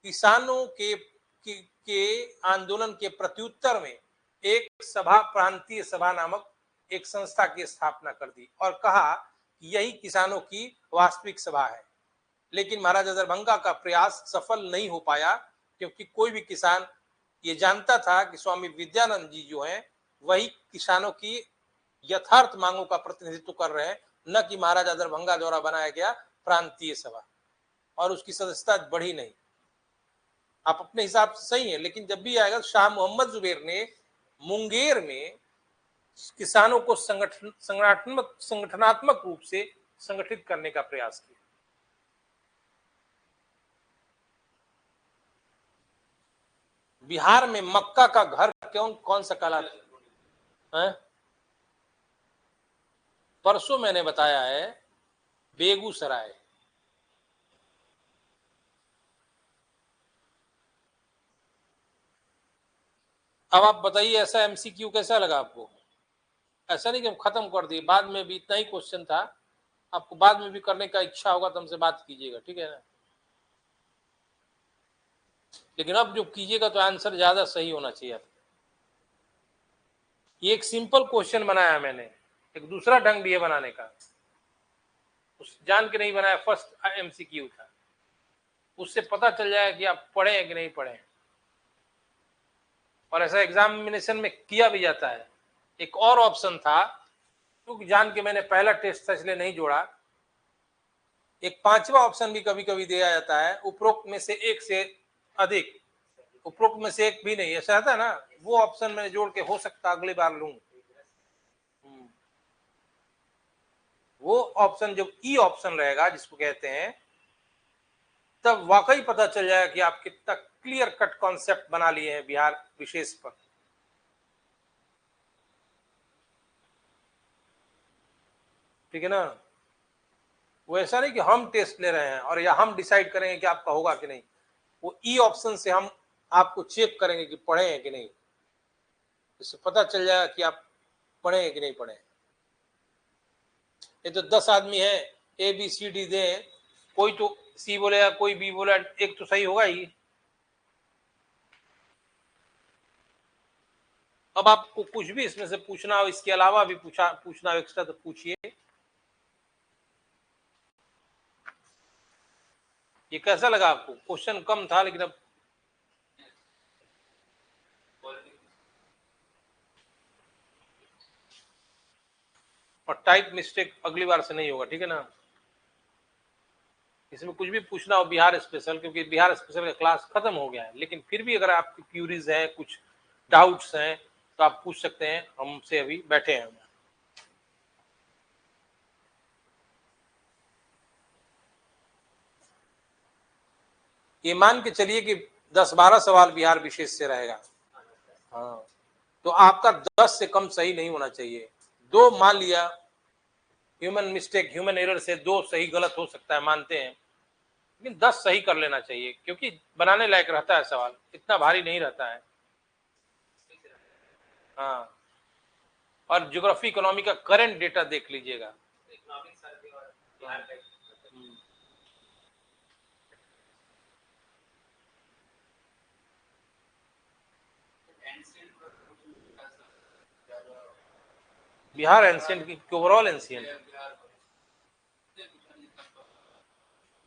किसानों के आंदोलन के प्रत्युत्तर में एक सभा, प्रांतीय सभा नामक एक संस्था की स्थापना कर दी और कहा कि यही किसानों की वास्तविक सभा है। लेकिन महाराजा दरभंगा का प्रयास सफल नहीं हो पाया, क्योंकि कोई भी किसान ये जानता था कि स्वामी विद्यानंद जी जो हैं वही किसानों की यथार्थ मांगों का प्रतिनिधित्व कर रहे हैं, न कि महाराजा दरभंगा द्वारा बनाया गया प्रांतीय सभा, और उसकी सदस्यता बढ़ी नहीं। आप अपने हिसाब से सही है, लेकिन जब भी आएगा शाह मोहम्मद जुबेर ने मुंगेर में किसानों को संगठनात्मक रूप से संगठित करने का प्रयास किया। बिहार में मक्का का घर कौन सा कहलाता है? परसों मैंने बताया है बेगूसराय। अब आप बताइए ऐसा एमसीक्यू कैसा लगा आपको? ऐसा नहीं कि हम खत्म कर दिए, बाद में भी इतना ही क्वेश्चन था, आपको बाद में भी करने का इच्छा होगा तो हमसे बात कीजिएगा, ठीक है ना? लेकिन अब जो कीजिएगा तो आंसर ज्यादा सही होना चाहिए। ये एक सिंपल क्वेश्चन बनाया मैंने, एक दूसरा ढंग भी है बनाने का, उस जान के नहीं बनाया, फर्स्ट एमसीक्यू था, उससे पता चल जाएगा कि आप पढ़े हैं कि नहीं पढ़े हैं। और ऐसा एग्जामिनेशन में किया भी जाता है। एक और ऑप्शन था, क्योंकि जान के मैंने पहला टेस्ट था इसलिए नहीं जोड़ा, एक पांचवा ऑप्शन भी कभी कभी दिया जाता है, उपरोक्त में से एक से अधिक, उपरोक्त में से एक भी नहीं, ऐसा था ना, वो ऑप्शन मैंने जोड़ के हो सकता अगली बार लूं। वो ऑप्शन जब ई ऑप्शन रहेगा जिसको कहते हैं, तब वाकई पता चल जाएगा कि आप कितना क्लियर कट कॉन्सेप्ट बना लिए हैं बिहार विशेष पर। ठीक है ना? वो ऐसा नहीं कि हम टेस्ट ले रहे हैं और या हम डिसाइड करेंगे कि आपका होगा कि नहीं, वो ई ऑप्शन से हम आपको चेक करेंगे कि पढ़े हैं कि नहीं, इससे पता चल जाएगा कि आप पढ़े हैं कि नहीं पढ़े। ये तो 10 आदमी है, ए बी सी डी दे, कोई तो सी बोलेगा कोई बी बोला, एक तो सही होगा ही। अब आपको कुछ भी इसमें से पूछना हो, इसके अलावा भी पूछना हो एक्स्ट्रा तो पूछिए। ये कैसा लगा आपको? क्वेश्चन कम था लेकिन अब और टाइप मिस्टेक अगली बार से नहीं होगा, ठीक है ना? इसमें कुछ भी पूछना हो बिहार स्पेशल, क्योंकि बिहार स्पेशल का क्लास खत्म हो गया है, लेकिन फिर भी अगर आपकी क्यूरीज है, कुछ डाउट्स हैं, तो आप पूछ सकते हैं, हमसे अभी बैठे हैं। ये मान के चलिए कि 10-12 सवाल बिहार विशेष से रहेगा। हाँ, तो आपका 10 से कम सही नहीं होना चाहिए। दो मान लिया, ह्यूमन मिस्टेक, ह्यूमन एरर से 2 सही गलत हो सकता है, मानते हैं, लेकिन 10 सही कर लेना चाहिए, क्योंकि बनाने लायक रहता है सवाल, इतना भारी नहीं रहता है। हाँ, और ज्योग्राफी इकोनॉमी का करंट डेटा देख लीजिएगा। बिहार एंशियंट की ओवरऑल एंशियंट,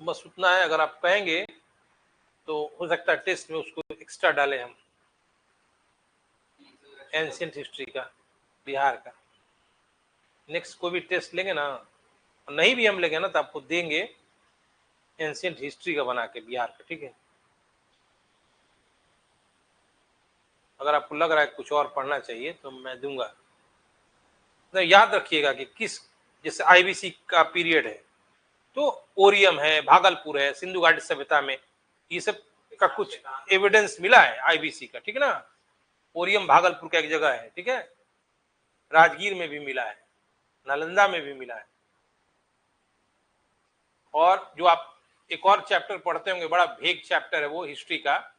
बस उतना है। अगर आप कहेंगे तो हो सकता है टेस्ट में उसको एक्स्ट्रा डालें हम, एंशियंट हिस्ट्री का बिहार का। नेक्स्ट कोई भी टेस्ट लेंगे ना, नहीं भी हम लेंगे ना तो आपको देंगे एंशियंट हिस्ट्री का बना के बिहार का, ठीक है। अगर आपको लग रहा है कुछ और पढ़ना चाहिए तो मैं दूंगा। तो याद रखिएगा कि किस, जैसे आईबीसी का पीरियड है तो ओरियम है, भागलपुर है, सिंधु घाटी सभ्यता में, ये सब का कुछ एविडेंस मिला है आईबीसी का, ठीक है ना। ओरियम भागलपुर का एक जगह है, ठीक है, राजगीर में भी मिला है, नालंदा में भी मिला है। और जो आप एक और चैप्टर पढ़ते होंगे, बड़ा भेग चैप्टर है वो हिस्ट्री का,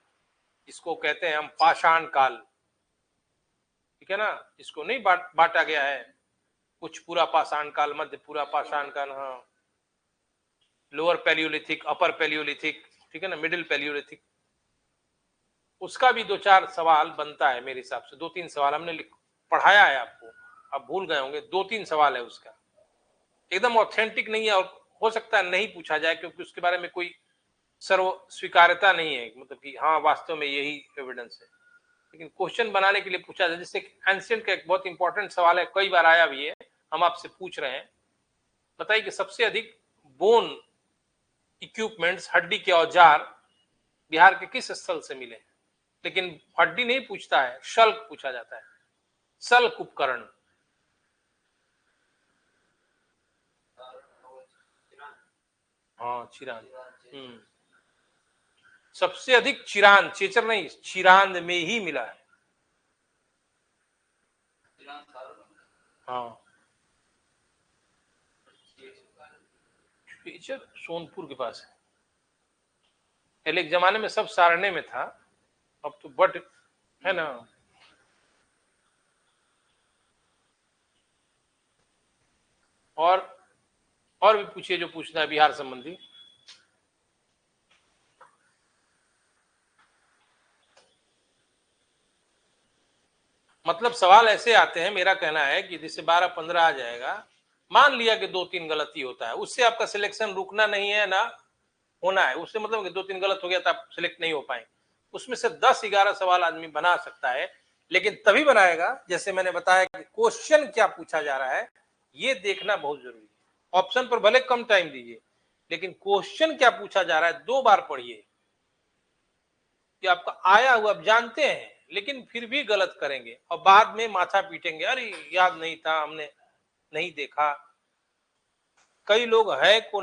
इसको कहते हैं हम पाषाण काल, ठीक है ना। इसको नहीं बांटा गया है, कुछ पूरा पाषाण काल, मध्य पूरा पाषाण काल, हाँ, लोअर पैलियोलिथिक, अपर पैलियोलिथिक, ठीक है ना, मिडिल पैलियोलिथिक। उसका भी 2-4 सवाल बनता है मेरे हिसाब से, 2-3 सवाल हमने पढ़ाया है आपको, आप भूल गए होंगे। 2-3 सवाल है उसका, एकदम ऑथेंटिक नहीं है और हो सकता है नहीं पूछा जाए क्योंकि उसके बारे में कोई सर्व स्वीकार्यता नहीं है, मतलब कि हाँ वास्तव में यही एविडेंस है, लेकिन क्वेश्चन बनाने के लिए पूछा जाए। जैसे एंशिएंट का एक बहुत इंपॉर्टेंट सवाल है, कई बार आया भी है, हम आपसे पूछ रहे हैं, बताइए कि सबसे अधिक बोन इक्विपमेंट्स, हड्डी के औजार बिहार के किस स्थल से मिले। लेकिन हड्डी नहीं पूछता है, शल्क पूछा जाता है, शल्क उपकरण। हाँ चिरांद, सबसे अधिक चिरांद, चेचर नहीं, चिरांद में ही मिला है। हाँ चेचर सोनपुर के पास है, पहले एक जमाने में सब सारने में था, अब तो बट है ना। और भी पूछिए जो पूछना है बिहार संबंधी। मतलब सवाल ऐसे आते हैं, मेरा कहना है कि जैसे 12-15 आ जाएगा, मान लिया कि 2-3 गलती होता है, उससे आपका सिलेक्शन रुकना नहीं है ना होना है, उससे मतलब कि 2-3 गलत हो गया तो आप सिलेक्ट नहीं हो पाएंगे। उसमें से 10-11 सवाल आदमी बना सकता है, लेकिन तभी बनाएगा जैसे मैंने बताया कि क्वेश्चन क्या पूछा जा रहा है, ये देखना बहुत जरूरी है। ऑप्शन पर भले कम टाइम दीजिए, लेकिन क्वेश्चन क्या पूछा जा रहा है 2 बार पढ़िए, कि आपका आया हुआ आप जानते हैं लेकिन फिर भी गलत करेंगे और बाद में माथा पीटेंगे, अरे याद नहीं था, हमने नहीं देखा। कई लोग है को